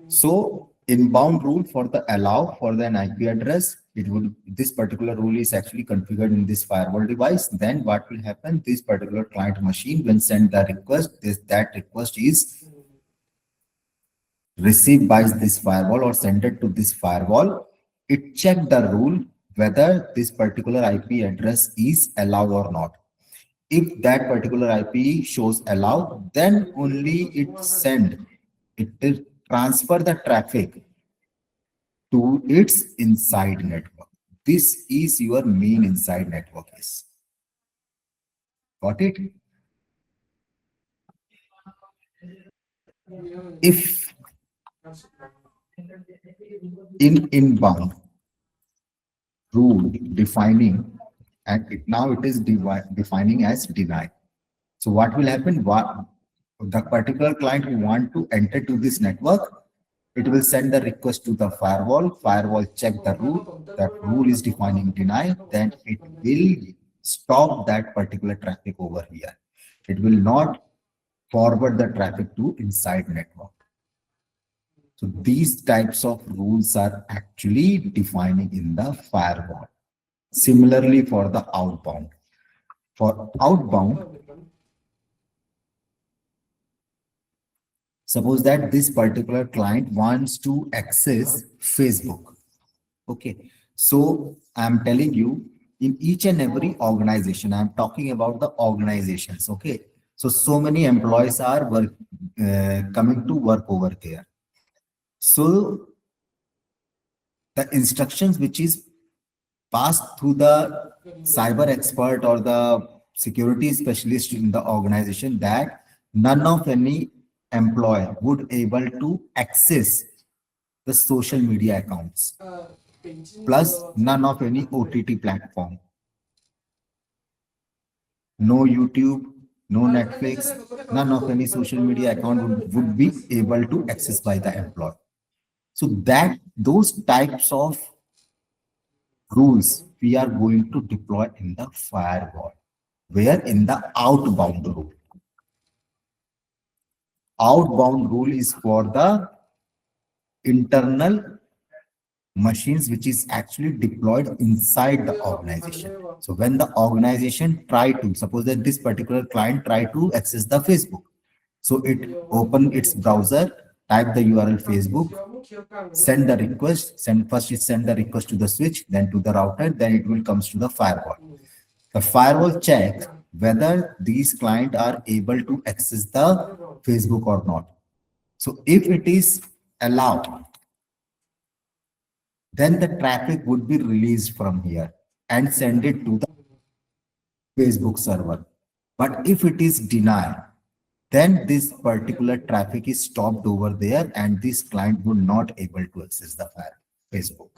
So inbound rule for the allow for an IP address. It would, this particular rule is actually configured in this firewall device. Then what will happen? This particular client machine when send the request, that request is received by this firewall or sent it to this firewall. It check the rule whether this particular IP address is allowed or not. If that particular IP shows allow, then only it will transfer the traffic to its inside network. This is your main inside network is. Got it? If in inbound rule defining, and now it is defining as deny. So what will happen? What the particular client who want to enter to this network, it will send the request to the firewall. Firewall check the rule. That rule is defining deny. Then it will stop that particular traffic over here. It will not forward the traffic to inside network. So these types of rules are actually defining in the firewall. Similarly for the outbound. For outbound, suppose that this particular client wants to access Facebook. Okay. So I'm telling you, in each and every organization, I'm talking about the organizations. Okay. So many employees are coming to work over there. So the instructions which is passed through the cyber expert or the security specialist in the organization, that none of any employee would able to access the social media accounts, plus none of any OTT platform, no YouTube, no Netflix, none of any social media account would be able to access by the employee. So that those types of rules we are going to deploy in the firewall, where in the outbound rule. Outbound rule is for the internal machines which is actually deployed inside the organization. So when the organization try to, suppose that this particular client try to access the Facebook, so it open its browser, type the URL Facebook, send the request, send the request to the switch, then to the router, then it will comes to the firewall. The firewall checks whether these clients are able to access the Facebook or not. So if it is allowed, then the traffic would be released from here and send it to the Facebook server. But if it is denied, then this particular traffic is stopped over there and this client would not able to access the Facebook.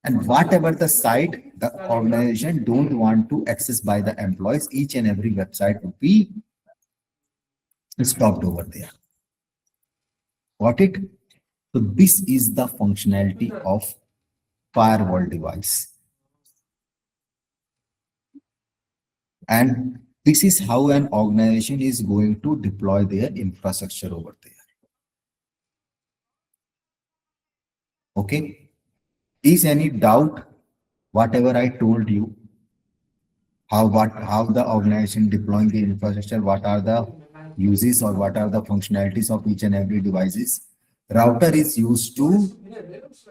And whatever the site the organization don't want to access by the employees, each and every website would be stopped over there. Got it? So this is the functionality of firewall device. And this is how an organization is going to deploy their infrastructure over there. Okay. Is any doubt whatever I told you? How the organization deploying the infrastructure, what are the uses or what are the functionalities of each and every devices? Router is used to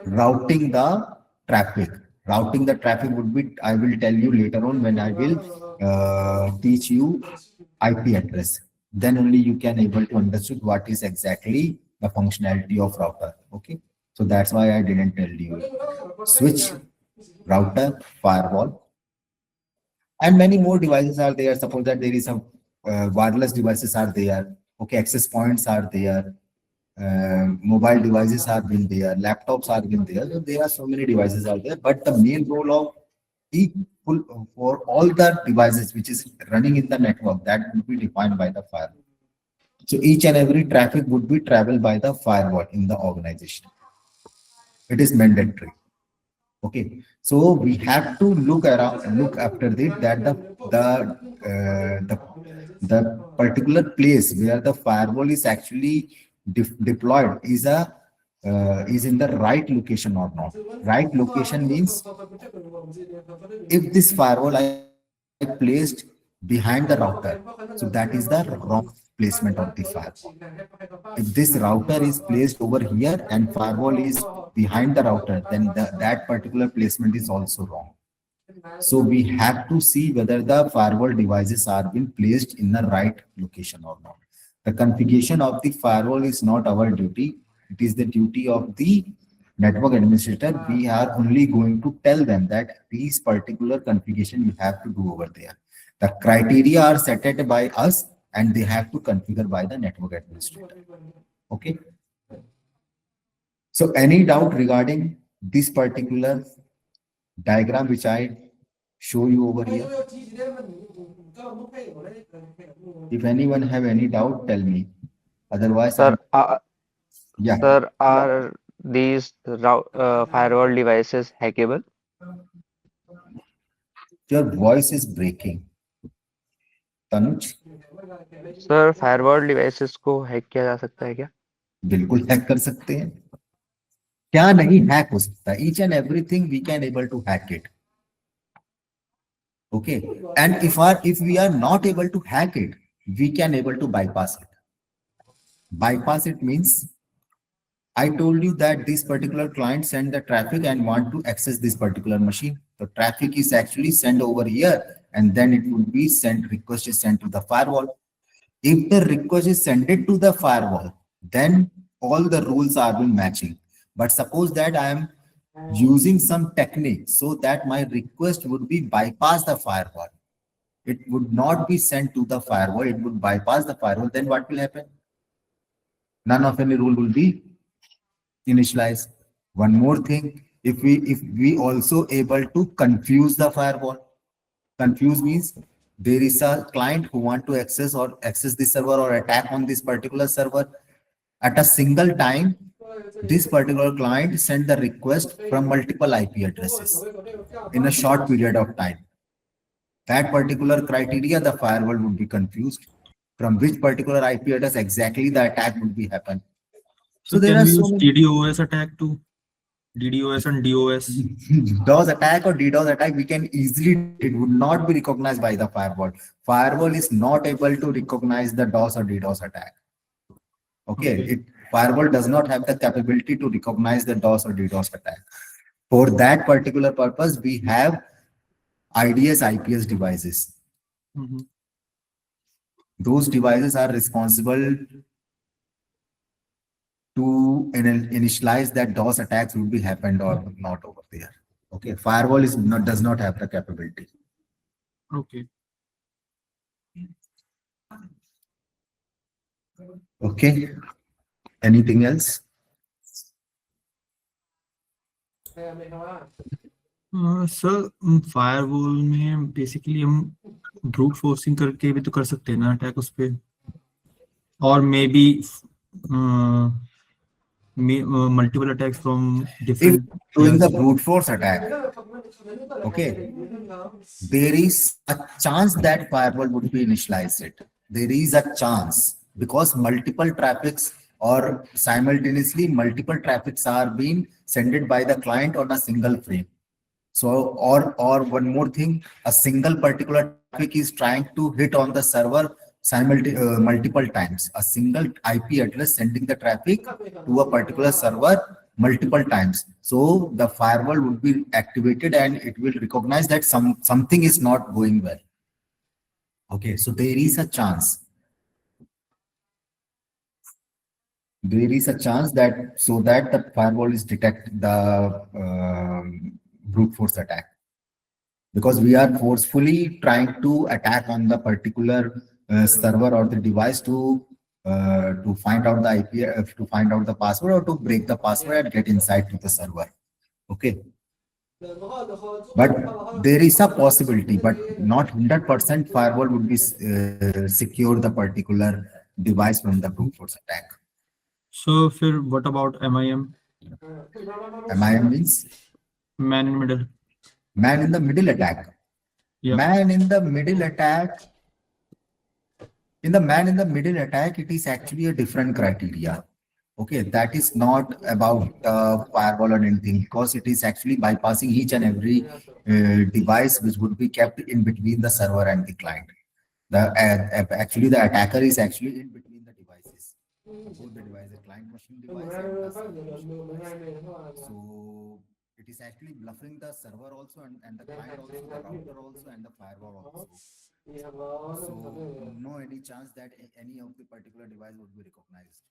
routing the traffic. Routing the traffic would be, I will tell you later on when I will teach you IP address. Then only you can able to understand what is exactly the functionality of router. Okay. So that's why I didn't tell you. Switch, router, firewall, and many more devices are there. Suppose that there is some wireless devices are there. Okay, access points are there. Mobile devices are been there. Laptops are been there. So there are so many devices out there. But the main role of equal for all the devices which is running in the network, that will be defined by the firewall. So each and every traffic would be traveled by the firewall in the organization. It is mandatory. Okay, so we have to look after it that the particular place where the firewall is actually deployed is a is in the right location or not. Right location means if this firewall I placed behind the router, so that is the wrong placement of the firewall. If this router is placed over here and firewall is behind the router, then that particular placement is also wrong. So we have to see whether the firewall devices are being placed in the right location or not. The configuration of the firewall is not our duty. It is the duty of the network administrator. We are only going to tell them that these particular configuration you have to do over there. The criteria are set by us and they have to configure by the network administrator. Okay. So any doubt regarding this particular diagram which I show you over here? If anyone have any doubt, tell me. Otherwise, Sir, yeah. sir, are these firewall devices hackable? Your voice is breaking. Tanuj, sir firewall devices को hack किया जा सकता है क्या? बिल्कुल hack कर सकते हैं. क्या नहीं हैक हो सकता? Each and everything we can able to hack it. Okay, and if we are not able to hack it, we can able to bypass it. Bypass it means I told you that this particular client send the traffic and want to access this particular machine. The traffic is actually sent over here and then it would be sent, request is sent to the firewall. If the request is sent it to the firewall, then all the rules are being matching. But suppose that I am using some technique so that my request would be bypass the firewall. It would not be sent to the firewall. It would bypass the firewall. Then what will happen? None of any rule will be initialized. One more thing, if we also able to confuse the firewall. Confuse means there is a client who want to access this server or attack on this particular server at a single time. This particular client send the request from multiple IP addresses in a short period of time. That particular criteria, the firewall would be confused from which particular IP address exactly the attack would be happen. So there are so many DDoS attack too. DDoS and DOS. DOS attack or DDoS attack, we can easily, it would not be recognized by the firewall. Firewall is not able to recognize the DOS or DDoS attack. Okay, firewall does not have the capability to recognize the DOS or DDoS attack. For that particular purpose, we have IDS, IPS devices. Those devices are responsible to initialize that DOS attacks will be happened or not over there. Okay, firewall does not have the capability. Okay. Okay. Anything else? Sir firewall में basically हम brute forcing करके भी तो कर सकते हैं ना attack उस पे, और may be multiple attacks from different. If doing the brute force attack, okay, there is a chance that firewall would be initialized. There is a chance because multiple traffics or simultaneously multiple traffics are being sent by the client on a single frame. So, or one more thing, a single particular traffic is trying to hit on the server multiple times. A single IP address sending the traffic to a particular server multiple times. So the firewall would be activated and it will recognize that something is not going well. Okay, so there is a chance. There is a chance that so that the firewall is detect the brute force attack, because we are forcefully trying to attack on the particular server or the device to find out the IP, to find out the password or to break the password and get inside to the server. Okay. But there is a possibility, but not 100% firewall would be secure the particular device from the brute force attack. So, what about MIM? MIM means Man in middle. Man in the middle attack. Yep. Man in the middle attack. In the man in the middle attack, it is actually a different criteria. Okay, that is not about firewall or anything, because it is actually bypassing each and every device which would be kept in between the server and the client. Actually the attacker is actually in between the devices, both the devices, client machine device and the server machine device. So it is actually bluffing the server also, and the client also, the router also, and the firewall also. So no any chance that any of the particular device would be recognized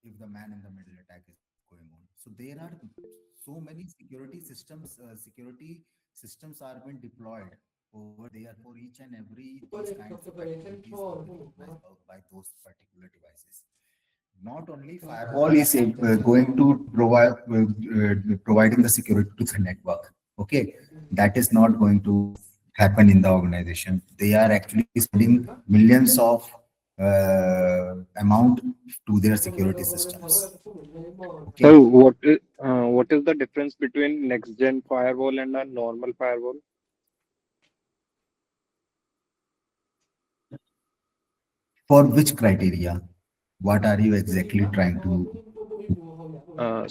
if the man in the middle attack is going on. So there are so many security systems are being deployed over there for each and every these kinds of activities will be recognized by those particular devices. Not only firewall is going to providing the security to the network. Okay, that is not going to happen in the organization. They are actually spending millions of amount to their security systems. Okay, So what is the difference between next gen firewall and a normal firewall? for which criteria? What are you exactly trying to?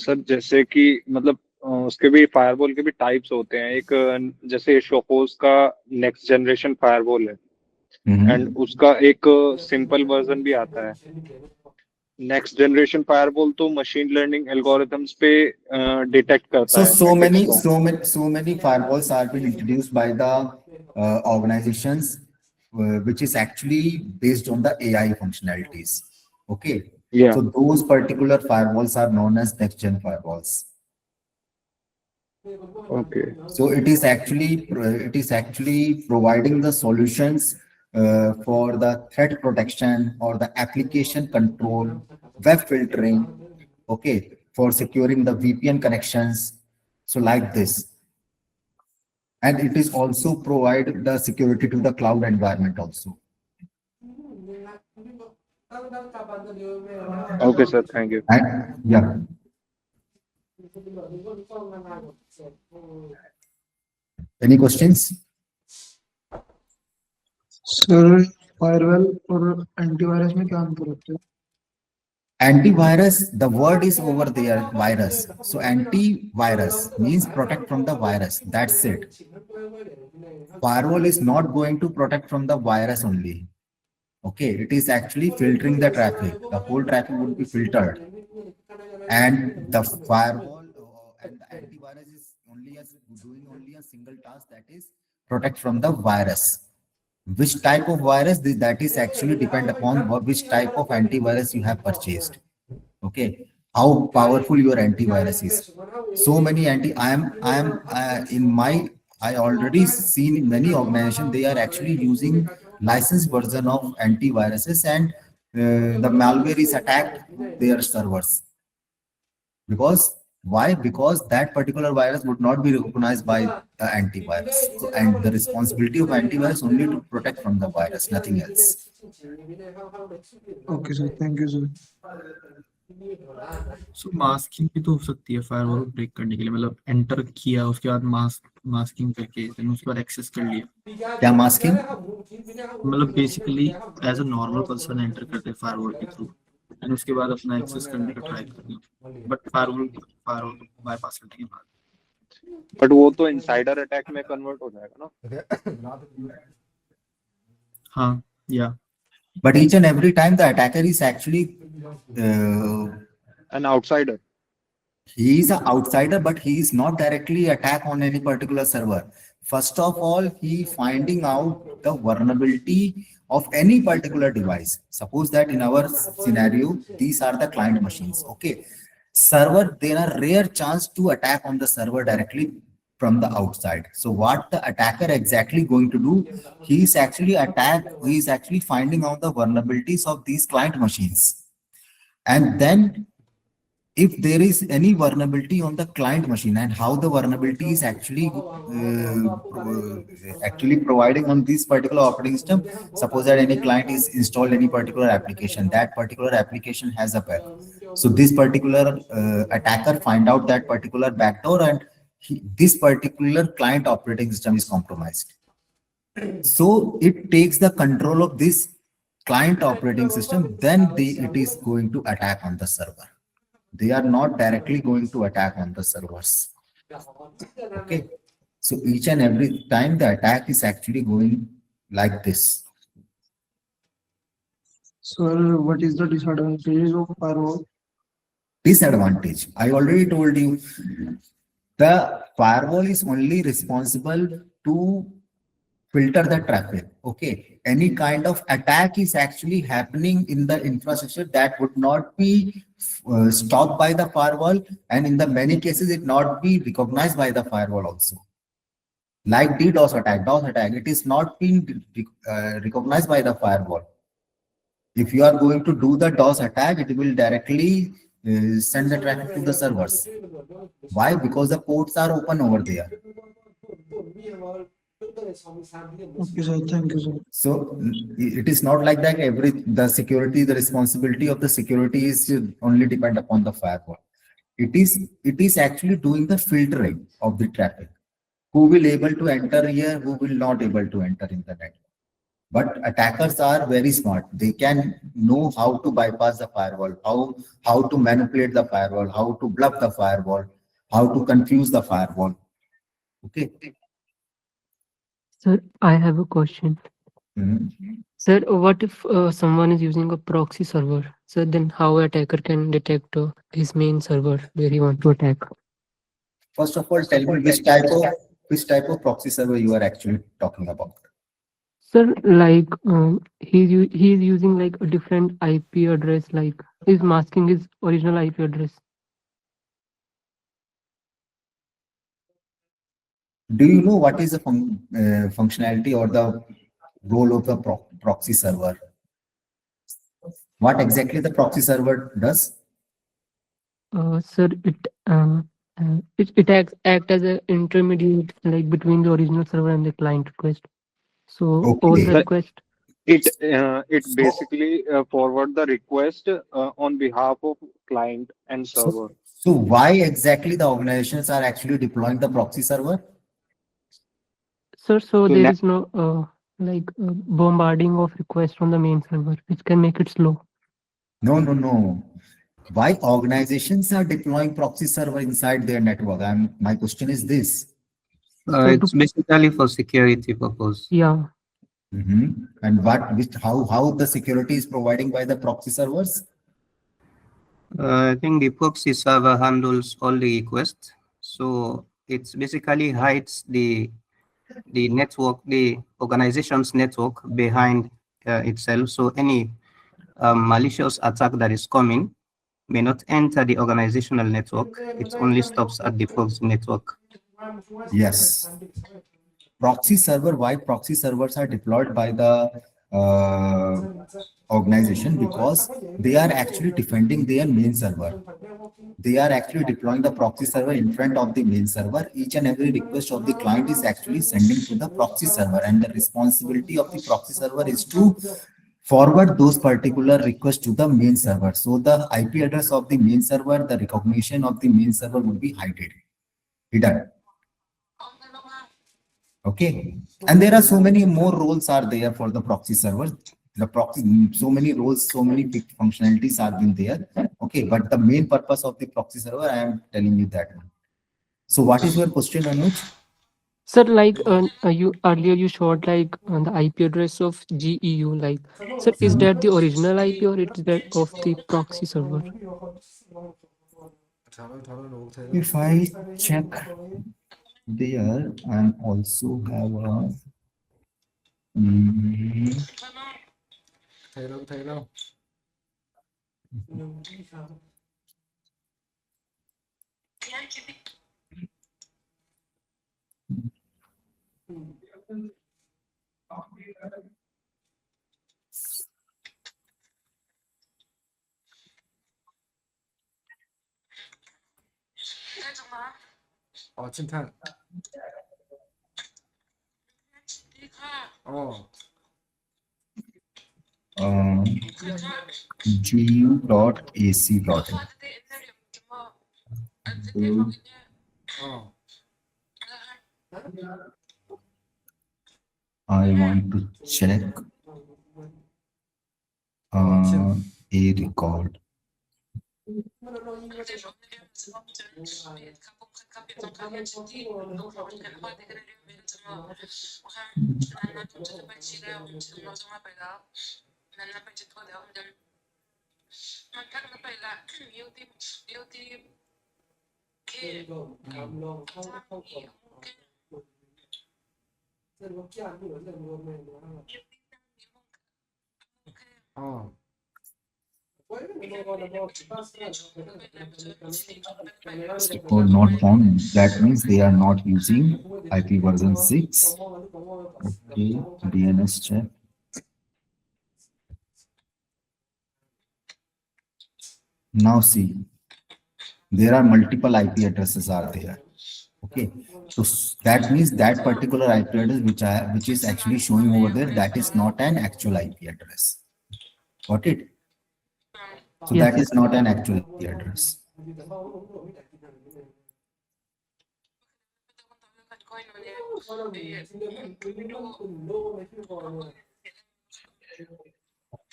Sir जैसे कि मतलब उसके भी firewall के भी types होते हैं एक जैसे शोकोस का नेक्स्ट जनरेशन फायरवॉल है एंड उसका एक सिंपल वर्जन भी आता है नेक्स्ट जनरेशन फायरवॉल तो मशीन लर्निंग एल्गोरिथम्स पे डिटेक्ट करता So है ट्रैफिक्स को so many firewalls are being introduced by the organizations, which is actually based on the AI functionalities. Okay, या so those particular firewalls are known as next gen firewalls. Okay So it is actually providing the solutions for the threat protection or the application control, web filtering, okay, for securing the VPN connections. So like this, and it is also provide the security to the cloud environment also. Okay sir thank you And yeah, any questions? Sir firewall और antivirus में क्या अंतर होता है? Antivirus, the word is over there, virus. So antivirus means protect from the virus. That's it. Firewall is not going to protect from the virus only. Okay, it is actually filtering the traffic. The whole traffic would be filtered. And the firewall and the antivirus is doing only a single task, that is protect from the virus. Which type of virus, that is actually depend upon which type of antivirus you have purchased. Okay, how powerful your antivirus is. So many I am in my, I already seen in many organizations they are actually using licensed version of antiviruses, and the malware is attacked their servers. Because why? Because that particular virus would not be recognized by the antivirus. So, and the responsibility of antivirus only to protect from the virus, nothing else. Okay sir, thank you sir. So masking भी तो हो सकती है firewall break करने के लिए, मतलब enter किया उसके बाद मास्किंग करके then उसके बाद एक्सेस कर लिया। क्या मास्किंग? मतलब basically as a normal person enter करते हैं फायरवॉल के थ्रू एंड उसके बाद अपना एक्सेस करने का ट्राई करते हैं, बट फायरवॉल बाईपास करने के बाद। बट वो तो इनसाइडर अटैक में कन्वर्ट हो जाएगा ना हाँ या But each and every time the attacker is actually an outsider he is an outsider, but he is not directly attack on any particular server. First of all, he finding out the vulnerability of any particular device. Suppose that in our scenario, these are the client machines. Okay, server, there are rare chance to attack on the server directly from the outside. So what the attacker exactly going to do? He is actually finding out the vulnerabilities of these client machines, and then if there is any vulnerability on the client machine, and how the vulnerability is actually providing on this particular operating system. Suppose that any client is installed any particular application, that particular application has a bug. So this particular attacker find out that particular backdoor, and this particular client operating system is compromised. So it takes the control of this client operating system, then it is going to attack on the server. They are not directly going to attack on the servers. Okay. So each and every time the attack is actually going like this. Sir, what is the disadvantage of firewall? Disadvantage. I already told you the firewall is only responsible to filter the traffic. Okay. Any kind of attack is actually happening in the infrastructure that would not be stopped by the firewall, and in the many cases it not be recognized by the firewall also. Like DOS attack, it is not being recognized by the firewall. If you are going to do the DOS attack, it will directly send the traffic to the servers. Why? Because the ports are open over there. Okay, sir. Thank you, sir. So it is not like that the security, the responsibility of the security is only depend upon the firewall. It is actually doing the filtering of the traffic. Who will able to enter here, who will not able to enter in the network. But attackers are very smart. They can know how to bypass the firewall, how to manipulate the firewall, how to bluff the firewall, how to confuse the firewall. Okay. Sir, I have a question. Mhm. Sir, what if someone is using a proxy server? Sir, then how attacker can detect his main server where he want to attack? First of all, tell me which type of proxy server you are actually talking about. Sir, like he's using like a different IP address, like he's masking his original IP address. Do you know what is the functionality or the role of the proxy server? What exactly the proxy server does? Sir, it act as an intermediate like between the original server and the client request. So all the Okay. Like request. it basically forward the request on behalf of client and So, server. so why exactly the organizations are actually deploying the proxy server? Sir, so To there na- is no bombarding of requests from the main server, which can make it slow. No, no, no. Why organizations are deploying proxy server inside their network? My question is this. So It's basically for security purpose. yeah, And how the security is providing by the proxy servers? I think the proxy server handles all the requests. So it's basically hides the network, the organization's network behind itself. So any malicious attack that is coming may not enter the organizational network. It only stops at the proxy network. Yes. Why proxy servers are deployed by the organization? Because they are actually defending their main server. They are actually deploying the proxy server in front of the main server. Each and every request of the client is actually sending to the proxy server, and the responsibility of the proxy server is to forward those particular requests to the main server. So the IP address of the main server, the recognition of the main server would be hidden. Okay. And there are so many more roles are there for the proxy server. The proxy, so many roles, so many big functionalities are been there. Okay. But the main purpose of the proxy server, I am telling you that one. So what is your question, Anuj? sir, like you earlier you showed like the IP address of GEU. Like, sir, is that the original IP or it's that of the proxy server? If I check there and also have a mm, gu.ac.in. I want to check a record. Or not found. That means they are not using IP version 6. Okay, DNS check. Now see, there are multiple IP addresses are there. Okay, so that means that particular IP address which is actually showing over there, that is not an actual IP address. Got it? So Yes. that is not an actual IP address.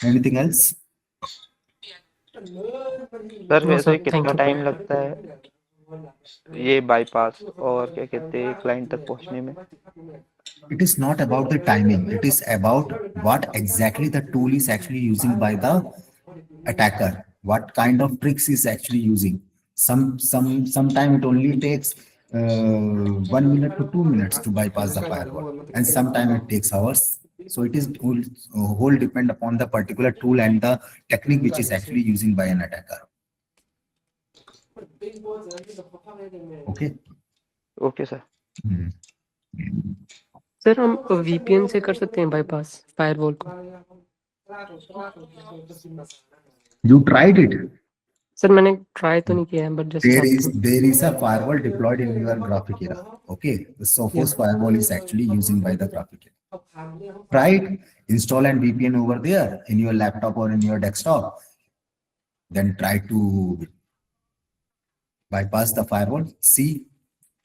Anything else? Sir No, वैसे sir. Thank कितना you. Time लगता है ये bypass और क्या कहते हैं client तक पहुंचने में? It is not about the timing. It is about what exactly the tool is actually using by the attacker. What kind of tricks is actually using. Sometime it only takes 1 minute to 2 minutes to bypass the firewall, and sometime it takes hours. So it is whole depend upon the particular tool and the technique which is actually using by an attacker. Okay. Okay sir. Hmm. Sir हम VPN से कर सकते हैं bypass firewall को? You tried it. Sir मैंने try तो नहीं किया है, but just asking. There is a firewall deployed in your graphic era. Okay, the Sophos firewall is actually using by the graphic era. Right, install an VPN over there in your laptop or in your desktop. Then try to bypass the firewall. See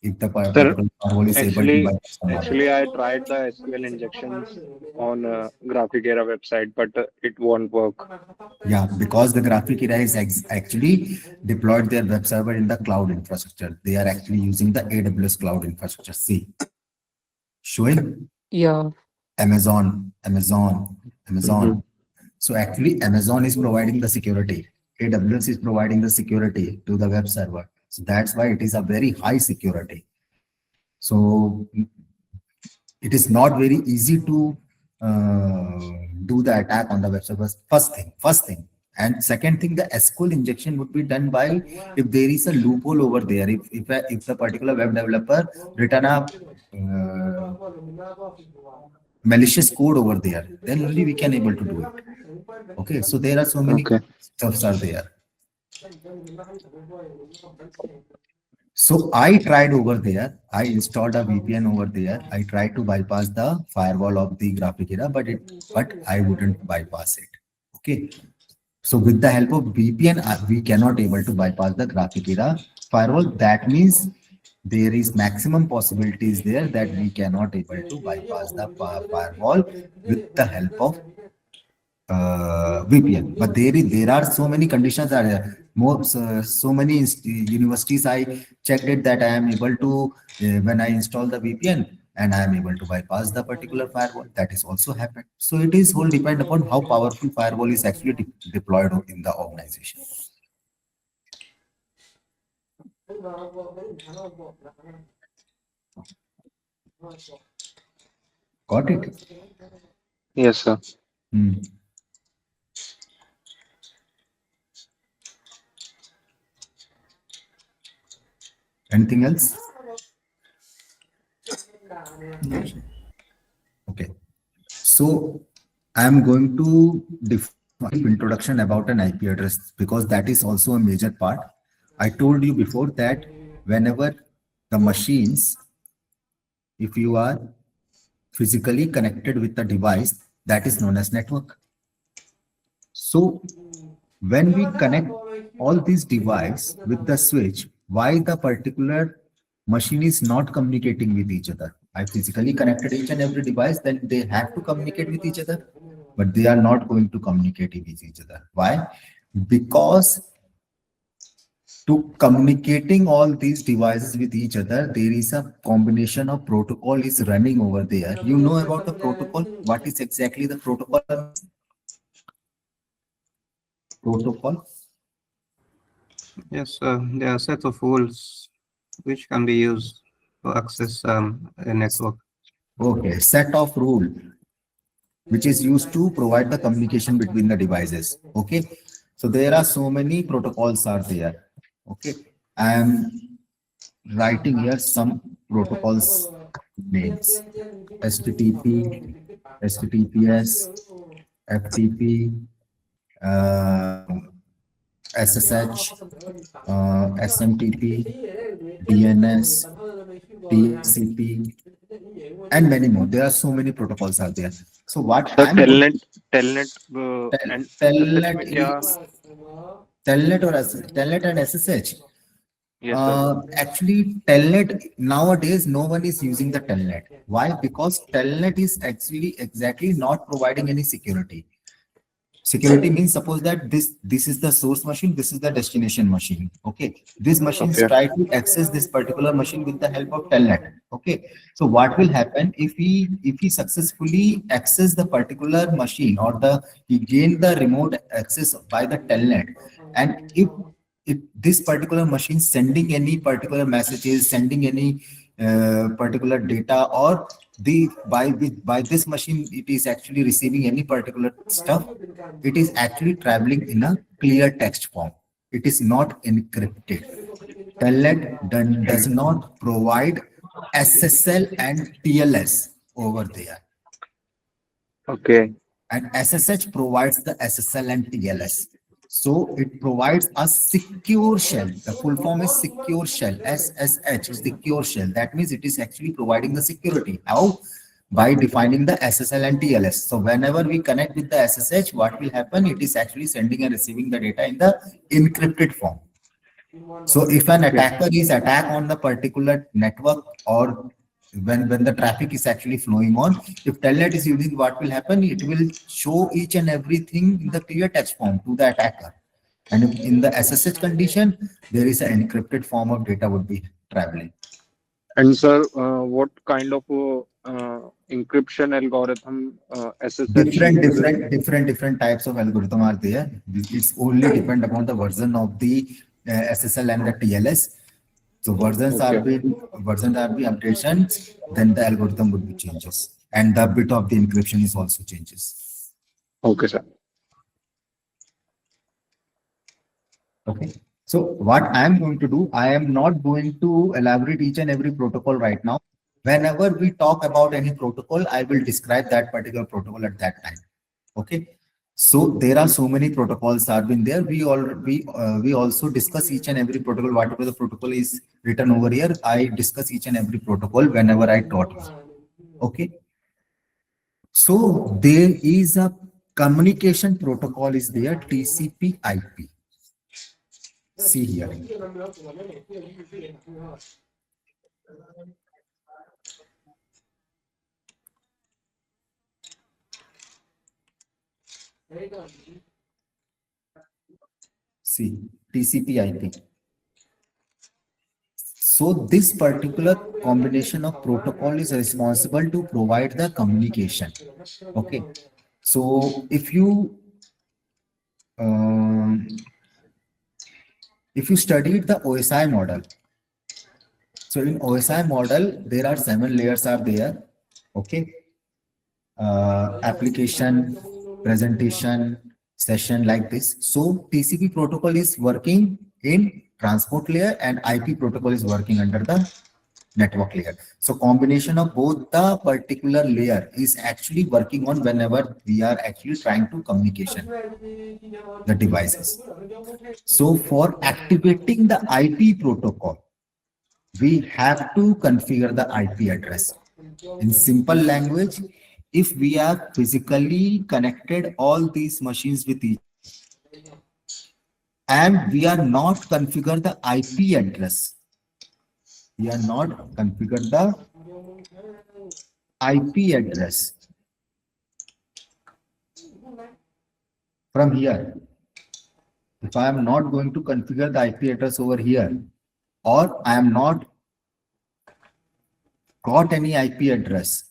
if the particular firewall is able to bypass the firewall. Actually, I tried the SQL injections on Graphic Era website, but it won't work. Yeah, because the graphic era is actually deployed their web server in the cloud infrastructure. They are actually using the AWS cloud infrastructure. See, showing Yeah. Amazon. So actually Amazon is providing the security. AWS is providing the security to the web server. So that's why it is a very high security. So it is not very easy to do the attack on the web servers. First thing. And second thing, the SQL injection would be done by if there is a loophole over there. If the particular web developer written a malicious code over there, then only we can able to do it. Okay, so there are so many stuffs are there. So I tried over there. I installed a VPN over there. I tried to bypass the firewall of the graphic era, but I wouldn't bypass it. Okay. So with the help of VPN, we cannot able to bypass the graphic era firewall. That means there is maximum possibilities there that we cannot able to bypass the firewall with the help of VPN. But there are so many conditions are there. So many universities I checked it that I am able to when I install the VPN and I am able to bypass the particular firewall. That is also happened. So it is whole depend upon how powerful firewall is actually deployed in the organization. Got it? Yes, sir. Anything else? Okay. So I'm going to define introduction about an IP address because that is also a major part. I told you before that whenever the machines, if you are physically connected with the device, that is known as network. So when we connect all these devices with the switch, why the particular machine is not communicating with each other? I physically connected each and every device, then they have to communicate with each other, but they are not going to communicate with each other. Why? Because To communicating all these devices with each other, there is a combination of protocol is running over there. You know about the protocol? What is exactly the protocol means? Protocol? Yes, there are a set of rules which can be used to access a network. Okay, set of rule which is used to provide the communication between the devices. Okay, so there are so many protocols are there. Okay, I am writing here some protocols names: HTTP, HTTPS, FTP, uh, SSH, SMTP, DNS, TCP, and many more. There are so many protocols out there. So what sir I'm going telnet and SSH telnet में क्या? is telnet or telnet and SSH. Yes sir. Actually, telnet nowadays no one is using the telnet. Why? Because telnet is actually exactly not providing any security. Security means suppose that this is the source machine, this is the destination machine. Okay, these machines Okay. try to access this particular machine with the help of telnet. Okay, so what will happen if we successfully access the particular machine, or he gain the remote access by the telnet, and if this particular machine sending any particular messages, sending any particular data, or by this machine it is actually receiving any particular stuff, it is actually traveling in a clear text form. It is not encrypted. Telnet does not provide SSL and TLS over there. Okay. And SSH provides the SSL and TLS. So it provides a secure shell. The full form is secure shell, SSH, secure shell. That means it is actually providing the security. How? By defining the SSL and TLS. So whenever we connect with the SSH, what will happen? It is actually sending and receiving the data in the encrypted form. So if an attacker is attack on the particular network, or when the traffic is actually flowing on, if telnet is using, what will happen? It will show each and everything in the clear text form to the attacker. And if in the SSH condition, there is an encrypted form of data would be traveling. And sir, what kind of encryption algorithm SSH uses? Different types of algorithm are there. It's only depend upon the version of the SSL and the TLS. So Okay. versions are being updated, then the algorithm would be changes, and the bit of the encryption is also changes. Okay, sir. Okay. So what I am going to do, I am not going to elaborate each and every protocol right now. Whenever we talk about any protocol, I will describe that particular protocol at that time. Okay. So there are so many protocols are been there. We also discuss each and every protocol. Whatever the protocol is written over here, I discuss each and every protocol whenever I taught you. Okay. So there is a communication protocol is there, TCP/IP. See here. See, TCP/IP. So this particular combination of protocol is responsible to provide the communication. Okay. So if you studied the OSI model, so in OSI model, there are 7 layers are there. Okay. Application, presentation, session, like this. So TCP protocol is working in transport layer, and IP protocol is working under the network layer. So combination of both the particular layer is actually working on whenever we are actually trying to communication the devices. So for activating the IP protocol, we have to configure the IP address. In simple language, if we are physically connected all these machines with each, and we are not configure the IP address, we are not configure the IP address from here. If I am not going to configure the IP address over here, or I am not got any IP address,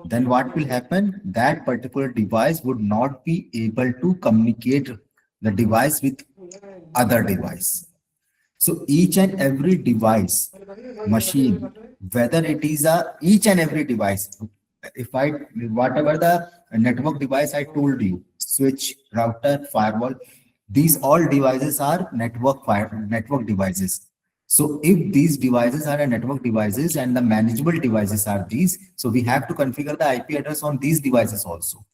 then what will happen? That particular device would not be able to communicate the device with other device. So each and every device, machine, whether it is each and every device, if I, whatever the network device I told you, switch, router, firewall, these all devices are network devices. So if these devices are a network devices and the manageable devices are these, so we have to configure the IP address on these devices also.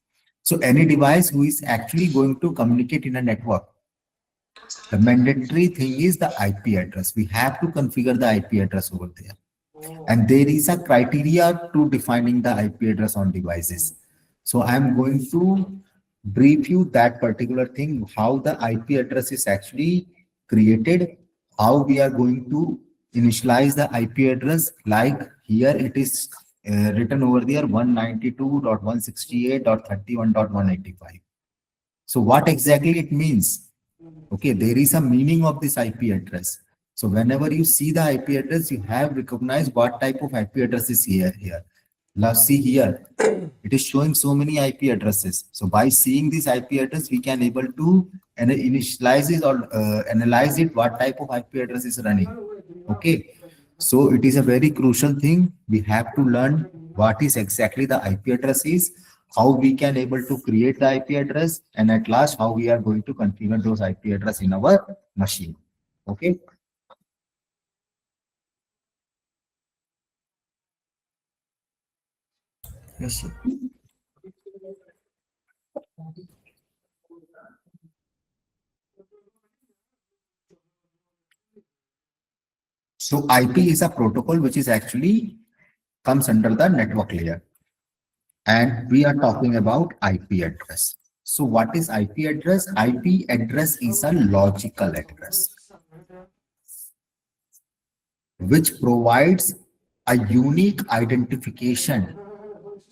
So any device who is actually going to communicate in a network, the mandatory thing is the IP address. We have to configure the IP address over there. And there is a criteria to defining the IP address on devices. So I'm going to brief you that particular thing, how the IP address is actually created, how we are going to initialize the IP address. Like here it is written over there 192.168.31.185. So what exactly it means? Okay, there is a meaning of this IP address. So whenever you see the IP address, you have recognized what type of IP address is here. Now see here, it is showing so many IP addresses. So by seeing this IP address, we can able to initialize it or analyze it, what type of IP address is running. Okay, so it is a very crucial thing. We have to learn what is exactly the IP address is, how we can able to create the IP address, and at last how we are going to configure those IP address in our machine. Okay. Yes, sir. So IP is a protocol which is actually comes under the network layer, and we are talking about IP address. So what is IP address? IP address is a logical address which provides a unique identification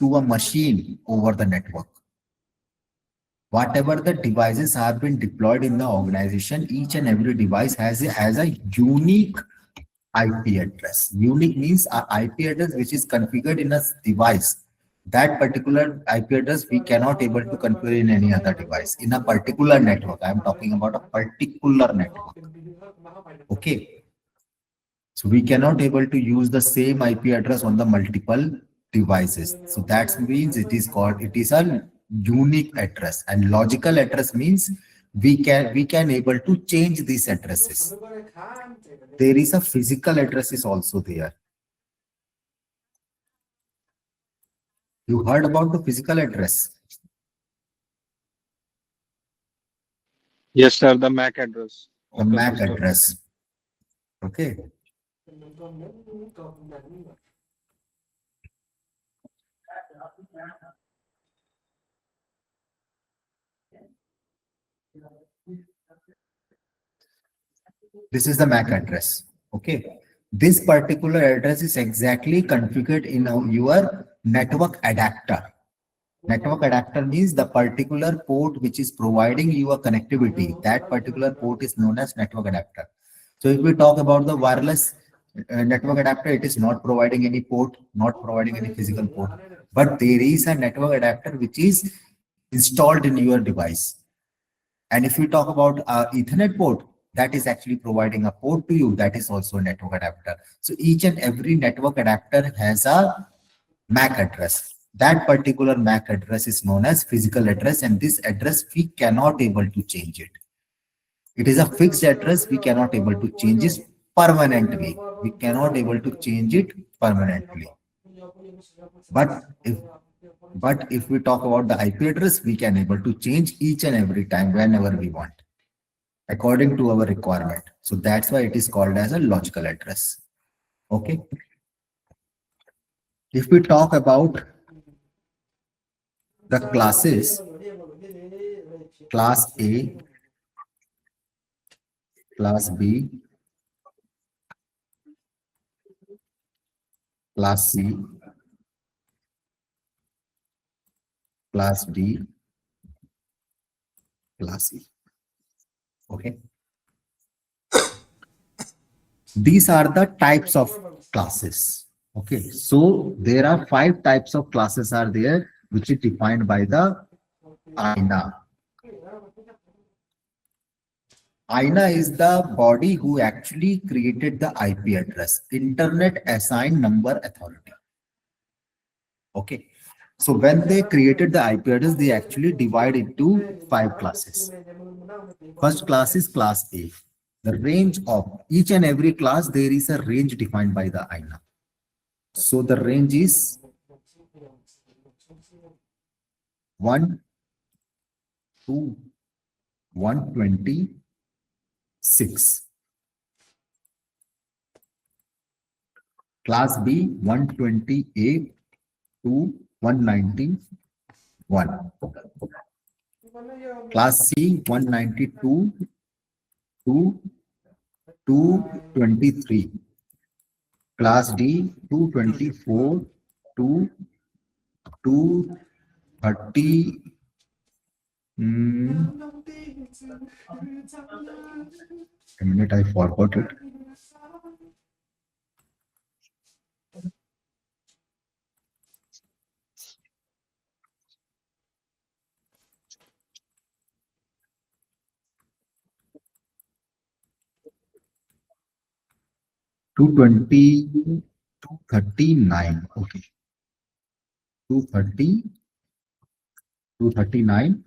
to a machine over the network. Whatever the devices have been deployed in the organization, each and every device has a unique IP address. Unique means a IP address which is configured in a device. That particular IP address we cannot able to configure in any other device. In a particular network, I am talking about a particular network. Okay. So we cannot able to use the same IP address on the multiple devices. So that means it is a unique address, and logical address means we can able to change these addresses. There is a physical address is also there. You heard about the physical address. Yes, sir. The MAC address The of the MAC system. address. Okay. This is the MAC address. Okay. This particular address is exactly configured in your network adapter. Network adapter means the particular port which is providing you a connectivity. That particular port is known as network adapter. So if we talk about the wireless network adapter, it is not providing any port, not providing any physical port, but there is a network adapter which is installed in your device. And if we talk about Ethernet port, that is actually providing a port to you. That is also a network adapter. So each and every network adapter has a MAC address. That particular MAC address is known as physical address, and this address we cannot able to change it. It is a fixed address. We cannot able to change it permanently. We cannot able to change it permanently. But if we talk about the IP address, we can able to change each and every time whenever we want, according to our requirement. So that's why it is called as a logical address. Okay. If we talk about the classes, class A, class B, class C, class D, class E. Okay. These are the types of classes. Okay. So there are 5 types of classes are there, which is defined by the INA. INA is the body who actually created the IP address, Internet Assigned Number Authority. Okay. So when they created the IP address, they actually divide into 5 classes. First class is class A. The range of each and every class, there is a range defined by the INA. So the range is 1 to 126. Class B 128 to 191. Class C 192 to 223. Class D 224 to 230. A minute, I forgot it. Two 239. Okay. 230, 239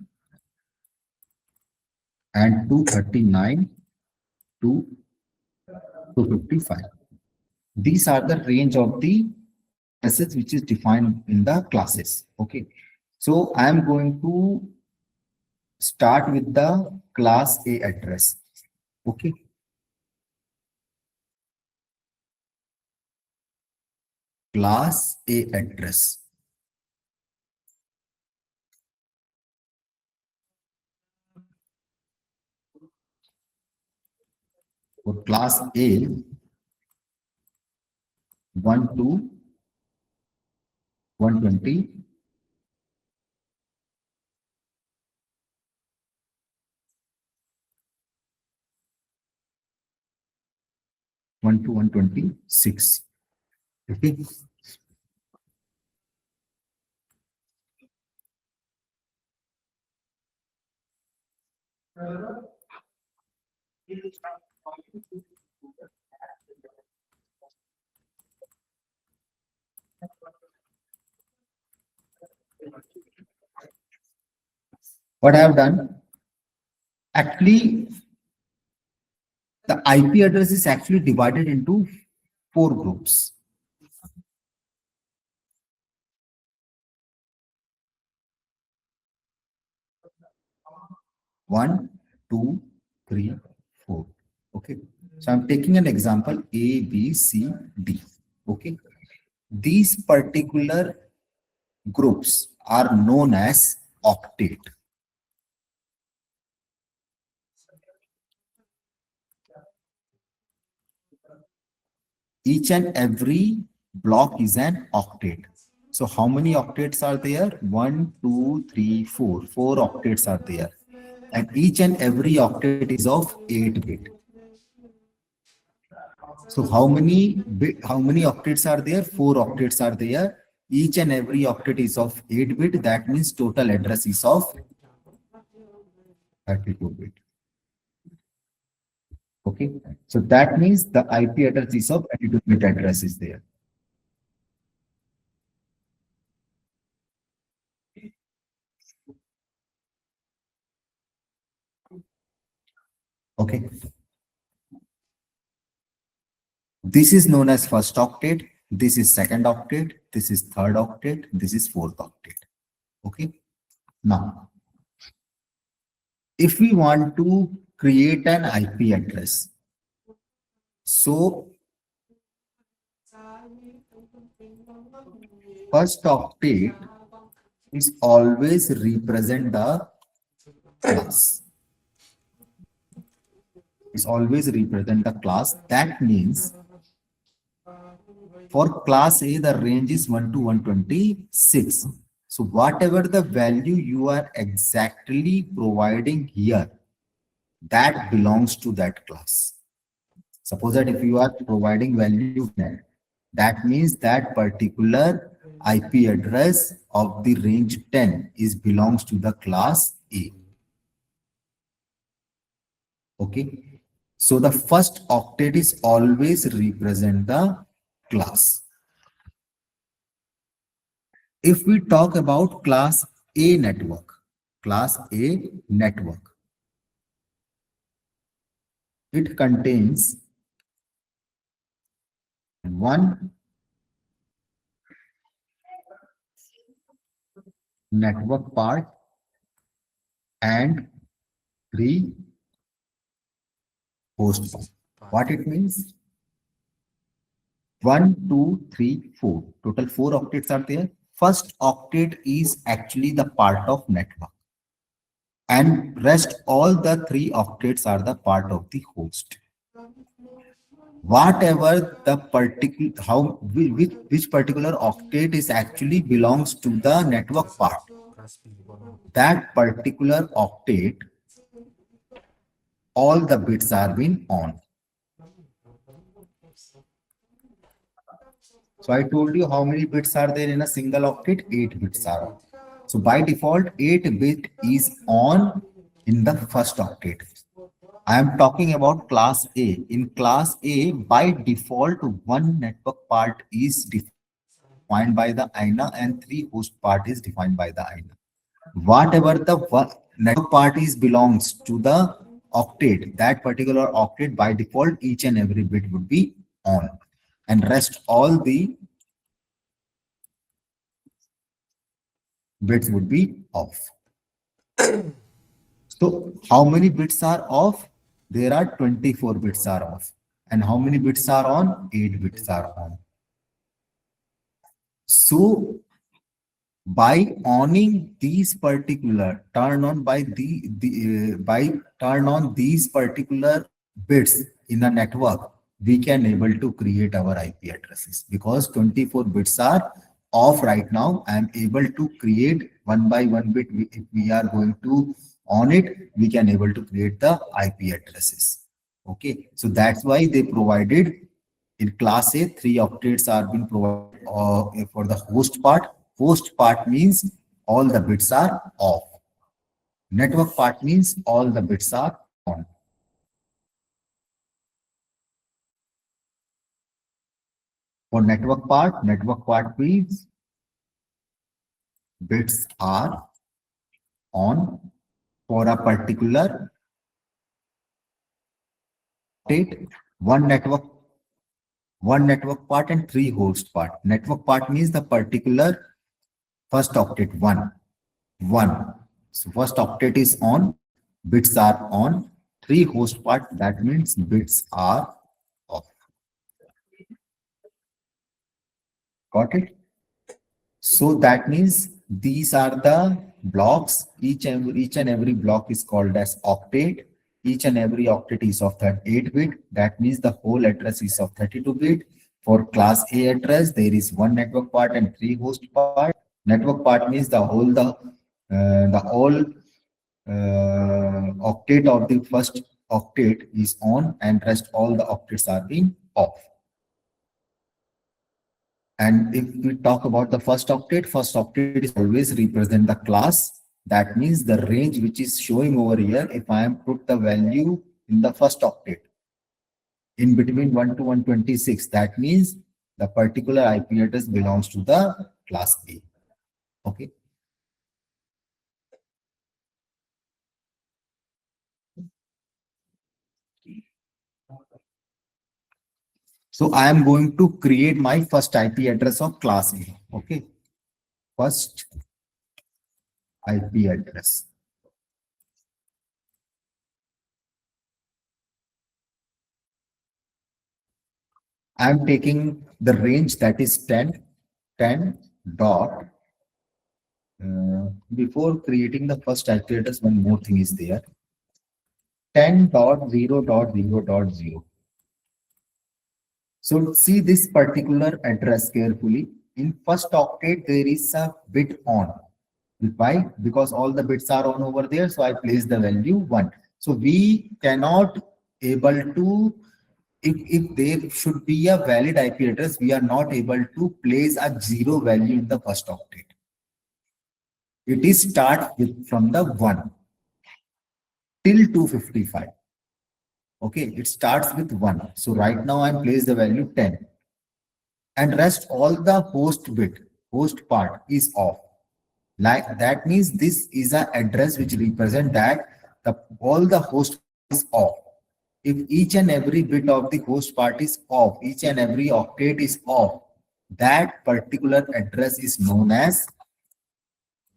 and 239 to 255. These are the range of the addresses which is defined in the classes. Okay. So I am going to start with the class A address. Okay. Class A address. For class A, 1 to 120. One to 126. Okay. What I have done, actually, the IP address is actually divided into 4 groups. One, two, three, 4. Okay. So I'm taking an example A, B, C, D. Okay. These particular groups are known as octet. Each and every block is an octet. So how many octets are there? 1, 2, 3, 4. 4 octets are there. And each and every octet is of 8 bit. So how many octets are there? 4 octets are there. Each and every octet is of 8 bit. That means total address is of 32 bit. Okay. So that means the IP address is of 32 bit address is there. Okay. This is known as first octet. This is second octet. This is third octet. This is fourth octet. Okay. Now, if we want to create an IP address, so first octet is always represent the class. Is always represent the class. That means for class A, the range is 1 to 126. So whatever the value you are exactly providing here, that belongs to that class. Suppose that if you are providing value 10, that means that particular IP address of the range 10 is belongs to the class A. Okay. So the first octet is always represent the class. If we talk about class A network, it contains one network part and three host part. What it means? 1, 2, 3, 4. Total 4 octets are there. First octet is actually the part of network. And rest all the 3 octets are the part of the host. Whatever the particular, which particular octet is actually belongs to the network part, that particular octet, all the bits are being on. So I told you how many bits are there in a single octet? 8 bits are on. So by default, 8 bit is on in the first octet. I am talking about class A. In class A, by default, one network part is defined by the INA and 3 host part is defined by the INA. Whatever the network part is belongs to the octet, that particular octet by default, each and every bit would be on. And rest all the bits would be off. So how many bits are off? There are 24 bits are off. And how many bits are on? 8 bits are on. So by owning these particular, turn on these particular bits in a network, we can able to create our IP addresses because 24 bits are off right now. I am able to create one by one bit. If we are going to on it, we can able to create the IP addresses. Okay, so that's why they provided in class A 3 octets are being provided for the host part. Host part means all the bits are off. Network part means all the bits are on. For network part means bits are on for a particular octet, one network part and 3 host part. Network part means the particular first octet 1. So first octet is on, bits are on, 3 host part, that means bits are off. Got it? So that means these are the blocks. Each and every block is called as octet. Each and every octet is of that 8 bit. That means the whole address is of 32 bit. For class A address, there is one network part and 3 host part. Network part means the whole octet of the first octet is on and rest all the octets are being off. And if we talk about the first octet is always represent the class. That means the range which is showing over here, if I am put the value in the first octet in between 1 to 126, that means the particular IP address belongs to the class A. Okay. So I am going to create my first IP address of class A. Okay. First IP address. I am taking the range that is 10 dot. Before creating the first IP address, one more thing is there. 10.0.0.0. So see this particular address carefully. In first octet, there is a bit on. Why? Because all the bits are on over there. So I place the value 1. So we cannot able to, if there should be a valid IP address, we are not able to place a zero value in the first octet. It is start with from the 1 till 255. Okay, it starts with 1. So right now I place the value 10. And rest all the host part is off. Like that means this is an address which represent that all the host is off. If each and every bit of the host part is off, each and every octet is off, that particular address is known as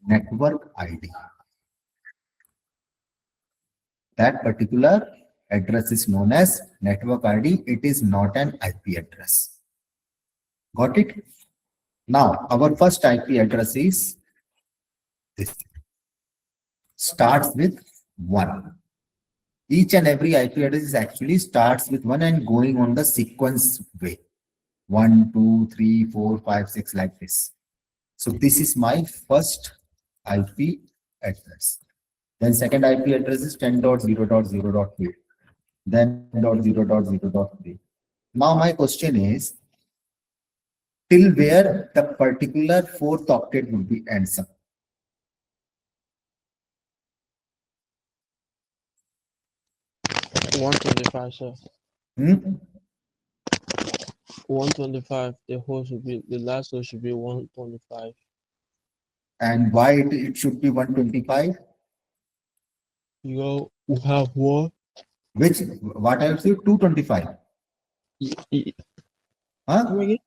network ID. That particular address is known as network ID. It is not an IP address. Got it? Now, our first IP address is this. Starts with 1. Each and every IP address is actually starts with 1 and going on the sequence way. 1, 2, 3, 4, 5, 6 like this. So this is my first IP address. Then second IP address is 10.0.0.3. Then 10.0.0.3. Now my question is, till where the particular fourth octet would be ends up? One 125, sir. 125. The host should be the last host should be 125. And why it should be 125? You have one. Which, what I have said, 225. Huh? Come again?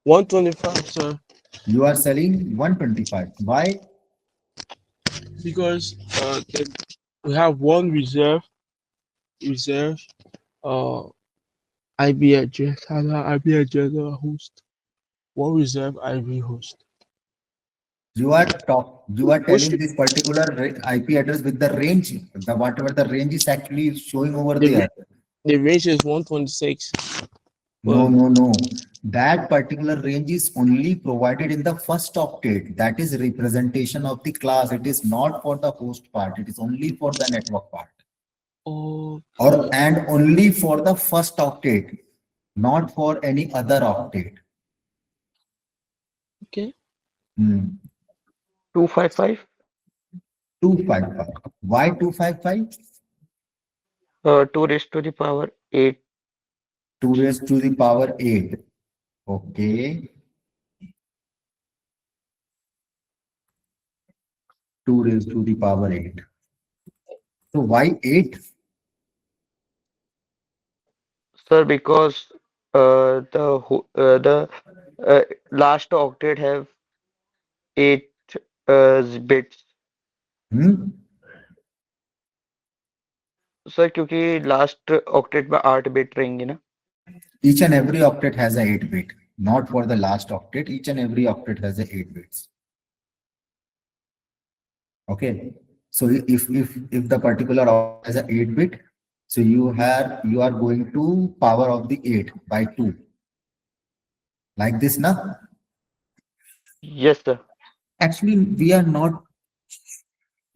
125, sir. You are selling 125. Why? Because we have one reserve IP address, other IP address host. One reserve IP host. You are telling Which this particular IP address with the range, the whatever the range is actually showing over the, there. the range is 126. No. That particular range is only provided in the first octet. That is representation of the class. It is not for the host part. It is only for the network part. Oh, And only for the first octet, not for any other octet. okay. 255. 255. Why 255? 2 raised to the power 8. 2 raised to the power 8. Okay. 2 raised to the power 8. So why 8? Sir, because the last octet have 8 bits. Sir क्योंकि last octet में 8 bit रहेंगे ना. Each and every octet has a 8 bit. Not for the last octet. Each and every octet has a 8 bits. Okay. So if the particular octet has a 8 bit, so you are going to power of the 8 by 2. Like this, na? Yes, sir. Actually, we are not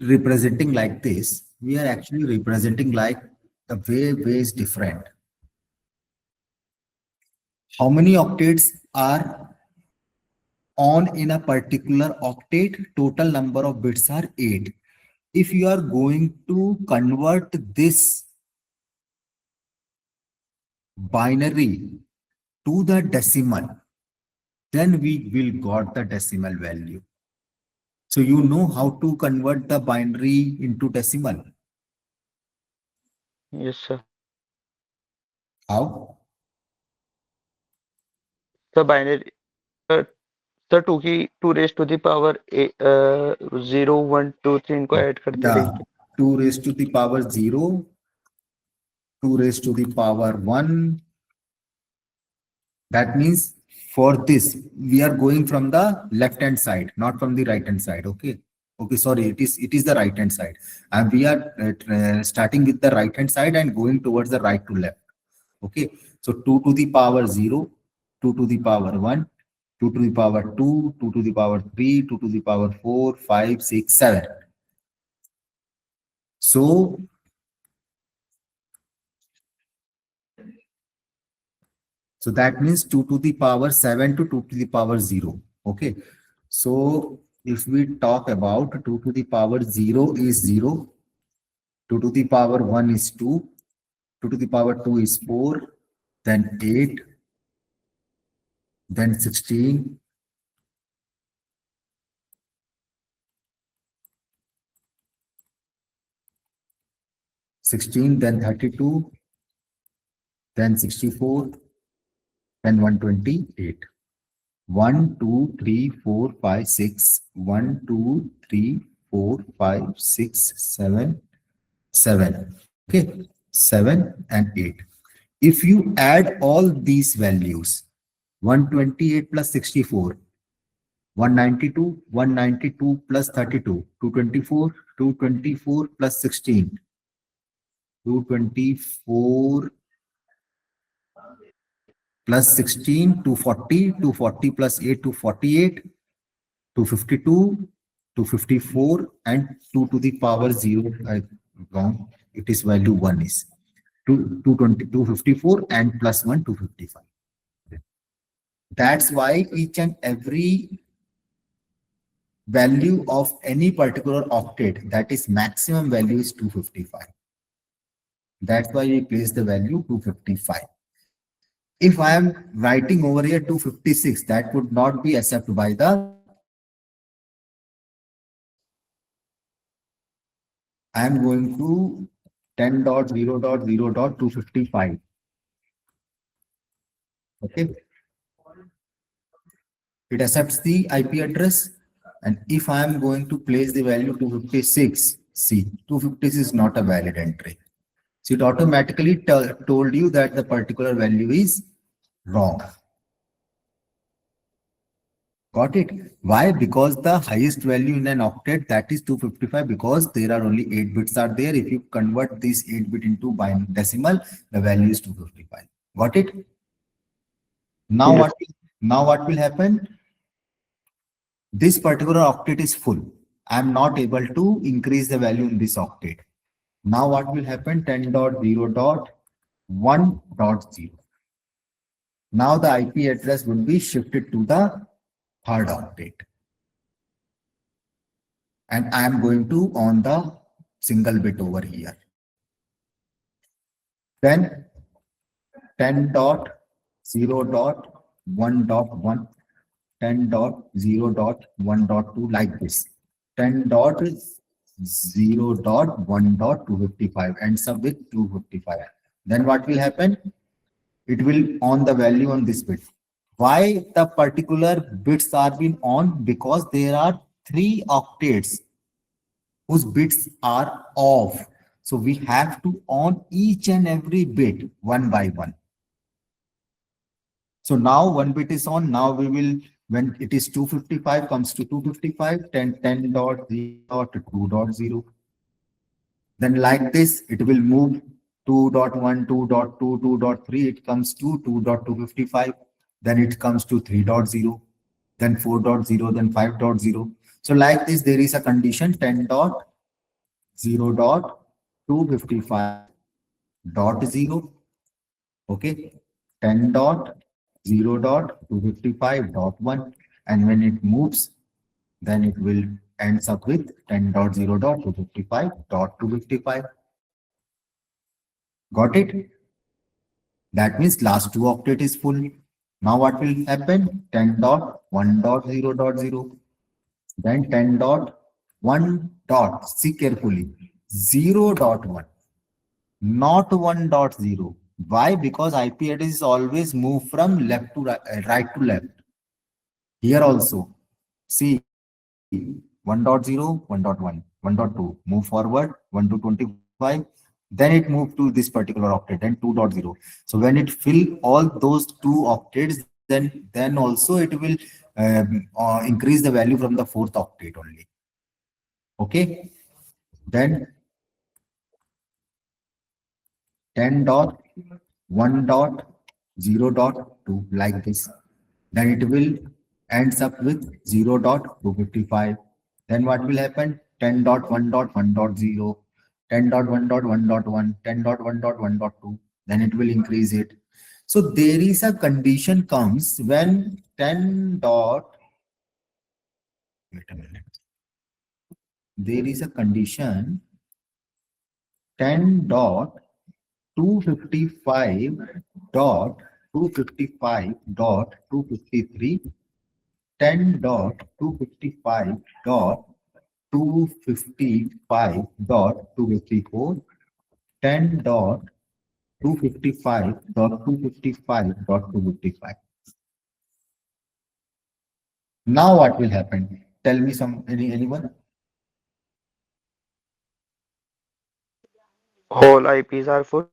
representing like this. We are actually representing like the way is different. How many octets are on in a particular octet? Total number of bits are 8. If you are going to convert this binary to the decimal, then we will got the decimal value. So you know how to convert the binary into decimal. Yes, sir. How? The binary. Sir 2 की 2 raise to the power 0 1 2 3 इनको add करते रहेंगे. 2 raised to the power 0, 2 raised to the power 1. That means for this, we are going from the left hand side, not from the right hand side. Okay. Okay, sorry, it is the right hand side. And we are starting with the right hand side and going towards the right to left. Okay. So 2 to the power 0, 2 to the power 1, 2 to the power 2, 2 to the power 3, 2 to the power 4, 5, 6, 7. So So that means 2 to the power 7 to 2 to the power 0. Okay. So if we talk about 2 to the power 0 is 0, 2 to the power 1 is 2, 2 to the power 2 is 4, then 8, then 16, then 32, then 64, then 128. 1, 2, 3, 4, 5, 6. 1, 2, 3, 4, 5, 6, 7, 7. Okay, 7 and 8. If you add all these values, 128 plus 64, 192, 192 plus 32, 224, 224 plus 16, 224 plus 16, 240, 240 plus 8, 248, 252, 254, and 2 to the power 0. Wrong. It is value 1 is 220, 254, and plus 1, 255. That's why each and every value of any particular octet, that is maximum value, is 255. That's why we place the value 255. If I am writing over here 256, that would not be accepted by the. I am going to 10.0.0.255. Okay. It accepts the IP address. And if I am going to place the value 256, see, 256 is not a valid entry. So it automatically told you that the particular value is wrong. Got it? Why? Because the highest value in an octet, that is 255, because there are only 8 bits are there. If you convert this 8 bit into binary decimal, the value is 255. Got it? Now Yes. what will happen? This particular octet is full. I am not able to increase the value in this octet. Now what will happen? 10.0.1.0. Now the IP address will be shifted to the third octet. And I am going to on the single bit over here. Then 10.0.1.1, 10.0.1.2, like this. 10.0.1.255 ends up with 255. Then what will happen? It will on the value on this bit. Why the particular bits are being on? Because there are 3 octets whose bits are off. So we have to on each and every bit one by one. So now one bit is on. Now we will, when it is 255 comes to 255, 10.0.2.0. Then like this, it will move 2.1, 2.2, 2.3. It comes to 2.255. Then it comes to 3.0, then 4.0, then 5.0. So like this, there is a condition 10.0.255.0. Okay, 10.0.255.1. And when it moves, then it will ends up with 10.0.255.255. Got it? That means last 2 octet is full. Now what will happen? 10.1.0.0. Then 10.1. See carefully. 0.1. Not 1.0. Why? Because IP address is always move from left to right to left. Here also. See 1.0, 1.1, 1.2. Move forward 1 to 25. Then it moved to this particular octet and 2.0. So when it fill all those 2 octets, then also it will increase the value from the 4th octet only. Okay. Then 10.1.0.2, like this. Then it will ends up with 0.255. Then what will happen? 10.1.1.0, 10.1.1.1, 10.1.1.2. Then it will increase it. So there is a condition comes when 10 dot, wait a minute. There is a condition 10 dot 255 dot 255 dot 253, 10 dot 255 dot 255 dot 254, 10 dot 255 dot 255 dot 255. Now what will happen? Tell me anyone? Whole IPs are full.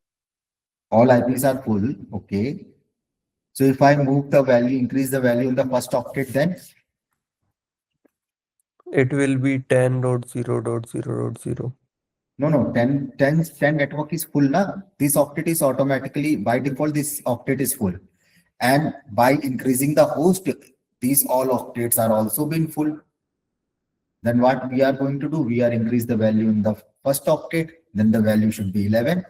All IPs are full. Okay. So if I move the value, increase the value in the first octet, then It will be 10.0.0.0. no, 10 network is full now. This octet is automatically, by default, this octet is full. And by increasing the host, these all octets are also being full. Then what we are going to do? We are increase the value in the first octet, then the value should be 11.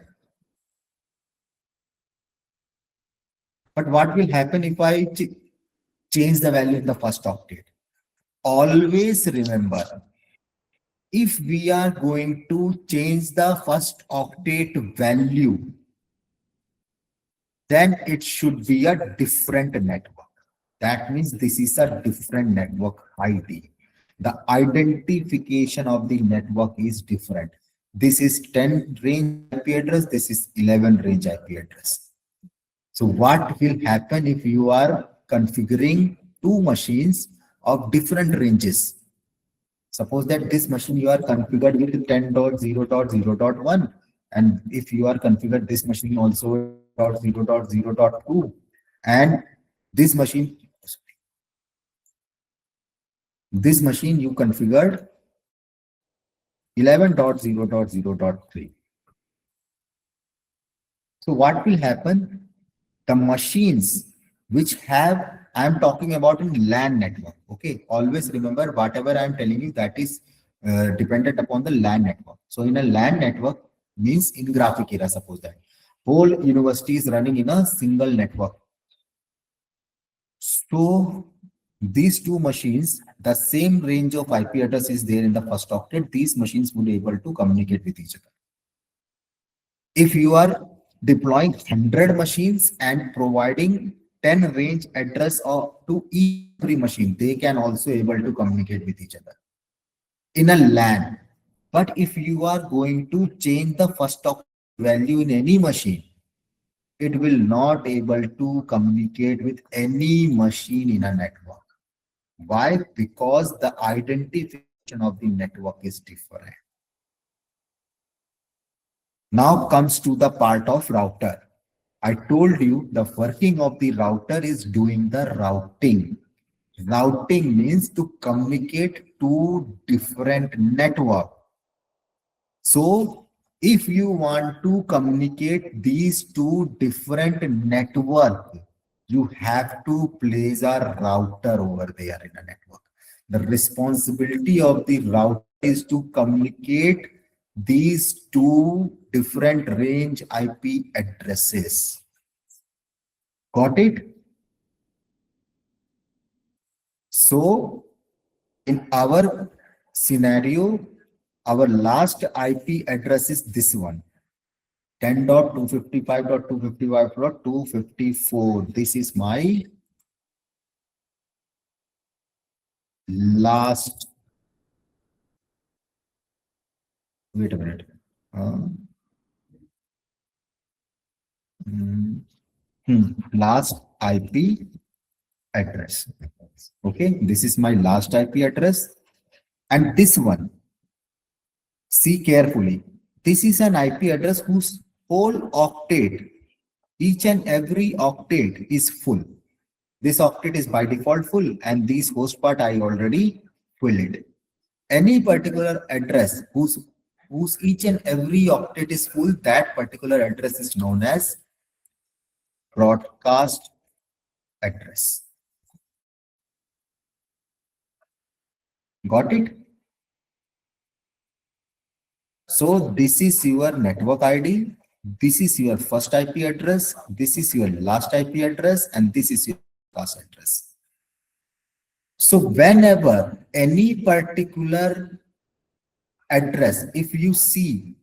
But what will happen if I change the value in the first octet? Always remember, if we are going to change the first octet value, then it should be a different network. That means this is a different network ID. The identification of the network is different. This is 10 range IP address, this is 11 range IP address. So what will happen if you are configuring two machines of different ranges? Suppose that this machine you are configured with 10.0.0.1, and if you are configured this machine also 0.0.0.2, and this machine you configured 11.0.0.3. So what will happen? The machines which have, I am talking about in LAN network. Okay, always remember whatever I am telling you, that is dependent upon the LAN network. So in a LAN network means in graphic era, suppose that whole university is running in a single network. So these two machines, the same range of IP address is there in the first octet. These machines would be able to communicate with each other. If you are deploying 100 machines and providing 10 range address to every machine, they can also able to communicate with each other in a LAN. But if you are going to change the first octet value in any machine, it will not able to communicate with any machine in a network. Why? Because the identification of the network is different. Now comes to the part of router. I told you the working of the router is doing the routing. Routing means to communicate to different network. So if you want to communicate these two different network, you have to place a router over there in a network. The responsibility of the router is to communicate these two different range IP addresses. Got it? So in our scenario, our last IP address is this one, 10.255.255.254. This is my last, wait a minute. Last IP address. Okay, this is my last IP address. And this one, see carefully. This is an IP address whose whole octet, each and every octet is full. This octet is by default full, and this host part I already filled. Any particular address whose each and every octet is full, that particular address is known as broadcast address. Got it? So this is your network ID. This is your first IP address, this is your last IP address, and this is your class address. So whenever any particular address, if you see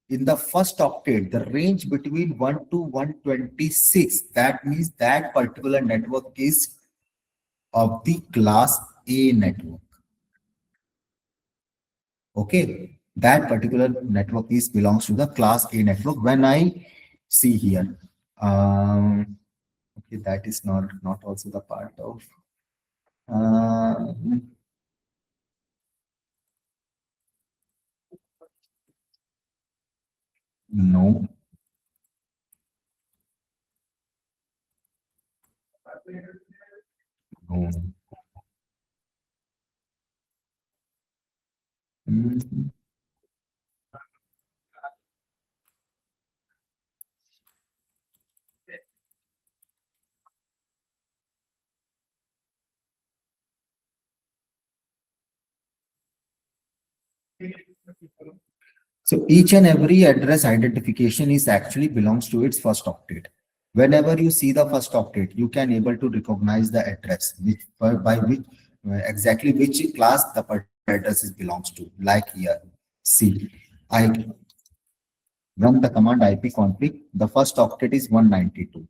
in the first octet, the range between 1 to 126, that means that particular network is of the class A network. Okay, that particular network is belongs to the class A network. When I see here, okay, that is not also the part of no. No. Mhm. So each and every address identification is actually belongs to its first octet. Whenever you see the first octet, you can able to recognize the address which by which exactly which class the particular address is belongs to. Like here, see, I run the command ipconfig. The first octet is 192.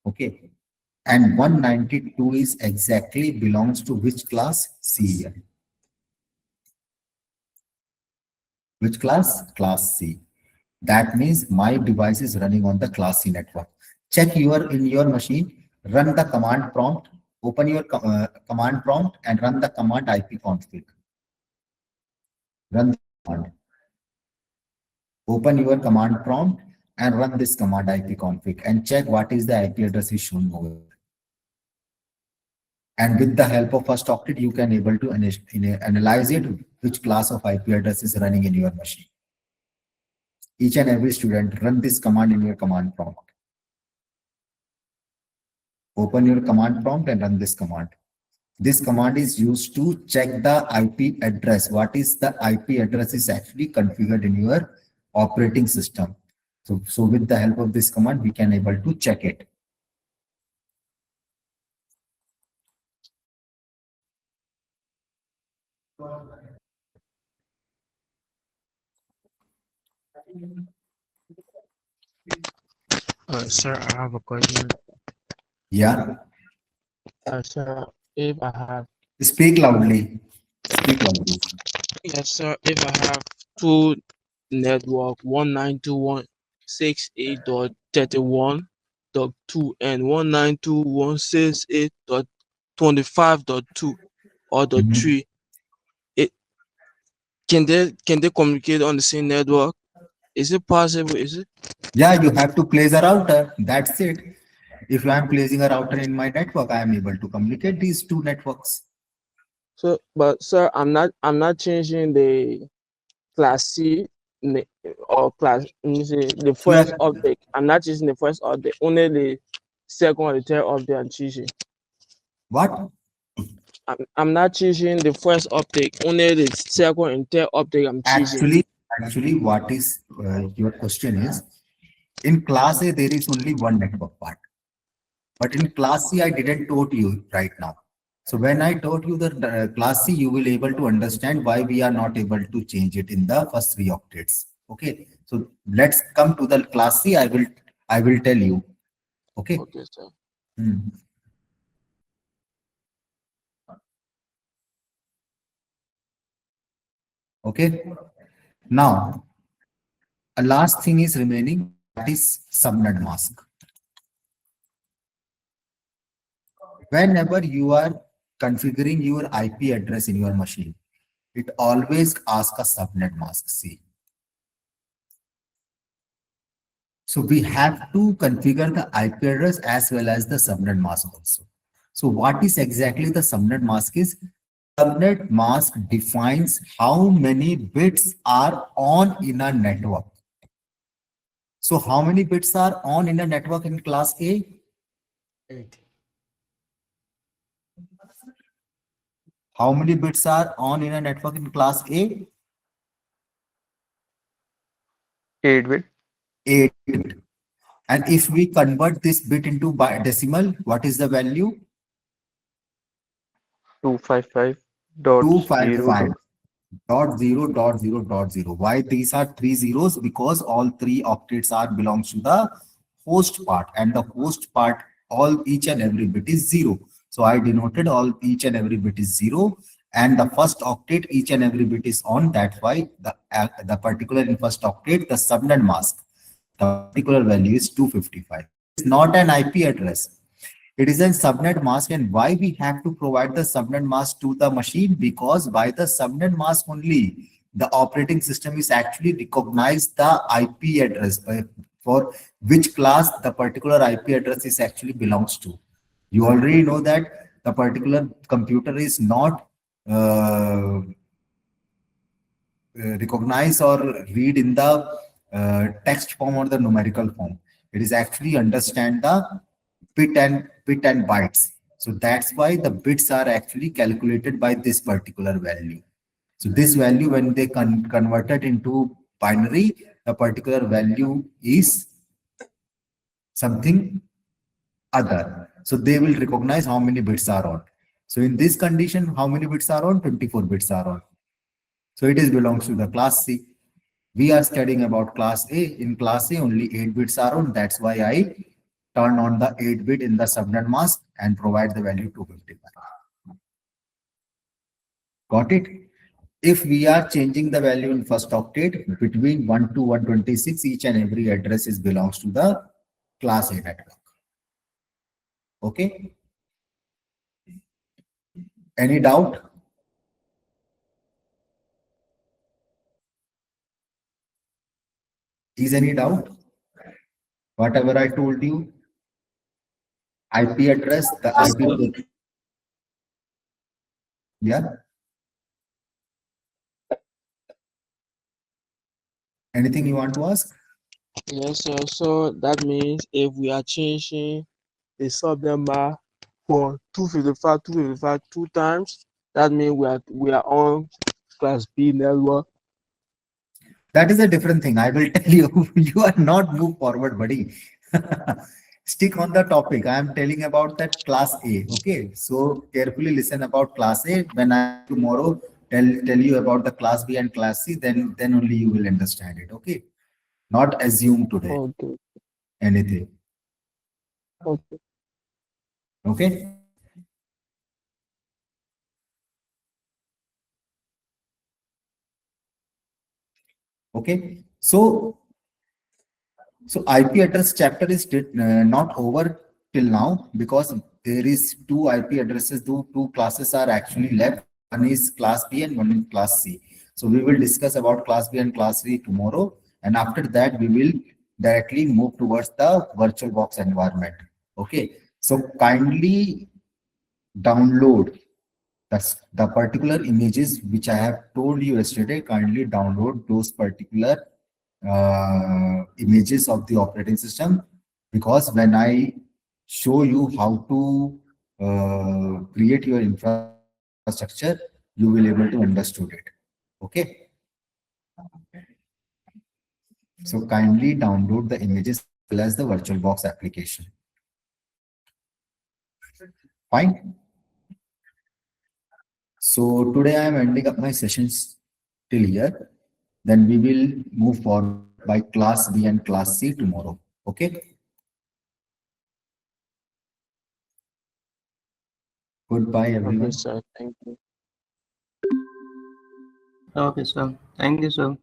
Okay, and 192 is exactly belongs to which class? See here. Which class? Class C. That means my device is running on the class C network. Check in your machine, run the command prompt, open your command prompt and run the command ipconfig. Run the command. Open your command prompt and run this command ipconfig and check what is the IP address is shown over. And with the help of first octet, you can able to analyze it, which class of IP address is running in your machine. Each and every student, run this command in your command prompt. Open your command prompt and run this command. This command is used to check the IP address. What is the IP address is actually configured in your operating system. So with the help of this command, we can able to check it. Sir, I have a question. Yeah. Sir, if I have Speak loudly. Speak loudly. yes, sir, if I have two network 192.168.31.2 and 192.168.25.2 or the Mhm. 3, it can they communicate on the same network? Is it possible? Is it? Yeah, you have to place a router. That's it. If I am placing a router in my network, I am able to communicate these two networks. So, but sir, I'm not changing the class C or class, let me say the So first update. I'm not choosing the first update, only the second or the third update I'm choosing. what? I'm not choosing the first update, only the second and third update I'm choosing. Actually, what is your question is, in class A, there is only one network part. But in class C, I didn't taught you right now. So when I taught you the class C, you will able to understand why we are not able to change it in the first three octets. Okay. So let's come to the class C. I will tell you. Okay. Okay, sir. Hmm. Okay. Now, a last thing is remaining, that is subnet mask. Whenever you are configuring your IP address in your machine, it always asks a subnet mask. See. So we have to configure the IP address as well as the subnet mask also. So what is exactly the subnet mask is? Subnet mask defines how many bits are on in a network. So how many bits are on in a network in class A? 8. How many bits are on in a network in class A? 8 bit. 8 bit. And if we convert this bit into decimal, what is the value? 255.0 255 dot zero dot zero dot zero. Why these are three zeros? Because all three octets are belongs to the host part, and the host part, all each and every bit is zero. So I denoted all each and every bit is zero, and the first octet each and every bit is on. That's why the particular in first octet the subnet mask, the particular value is 255. It's not an IP address. It is a subnet mask. And why we have to provide the subnet mask to the machine? Because by the subnet mask only, the operating system is actually recognize the IP address for which class the particular IP address is actually belongs to. You already know that the particular computer is not recognize or read in the text form or the numerical form. It is actually understand the bit and bytes. So that's why the bits are actually calculated by this particular value. So this value, when they converted into binary, the particular value is something other. So they will recognize how many bits are on. So in this condition, how many bits are on? 24 bits are on. So it is belongs to the class C. We are studying about class A. In class A, only 8 bits are on. That's why I turn on the 8 bit in the subnet mask and provide the value 255. Got it? If we are changing the value in first octet between 1 to 126, each and every address is belongs to the class A network. Okay? Any doubt? Is any doubt? Whatever I told you, IP address, the IP. Yeah. Anything you want to ask? Yes, sir. So that means if we are changing the subnumber for 255 two times, that means we are on class B network. That is a different thing. I will tell you, you are not move forward, buddy. Stick on the topic. I am telling about that class A. Okay. So carefully listen about class A. When I tomorrow tell you about the class B and class C, then only you will understand it. Okay. Not assume today Okay. anything. Okay. Okay. Okay. So IP address chapter is not over till now, because there is two IP addresses, two classes are actually left. One is class B and one is class C. So we will discuss about class B and class C tomorrow. And after that, we will directly move towards the VirtualBox environment. Okay. So kindly download the particular images which I have told you yesterday. Kindly download those particular images of the operating system, because when I show you how to create your infrastructure, you will able to understood it. Okay. So kindly download the images as well as the VirtualBox application. Fine. So today I am ending up my sessions till here. Then we will move forward by class B and class C tomorrow. Okay. Goodbye, Okay, everyone. sir. Thank you. Okay, sir. Thank you, sir.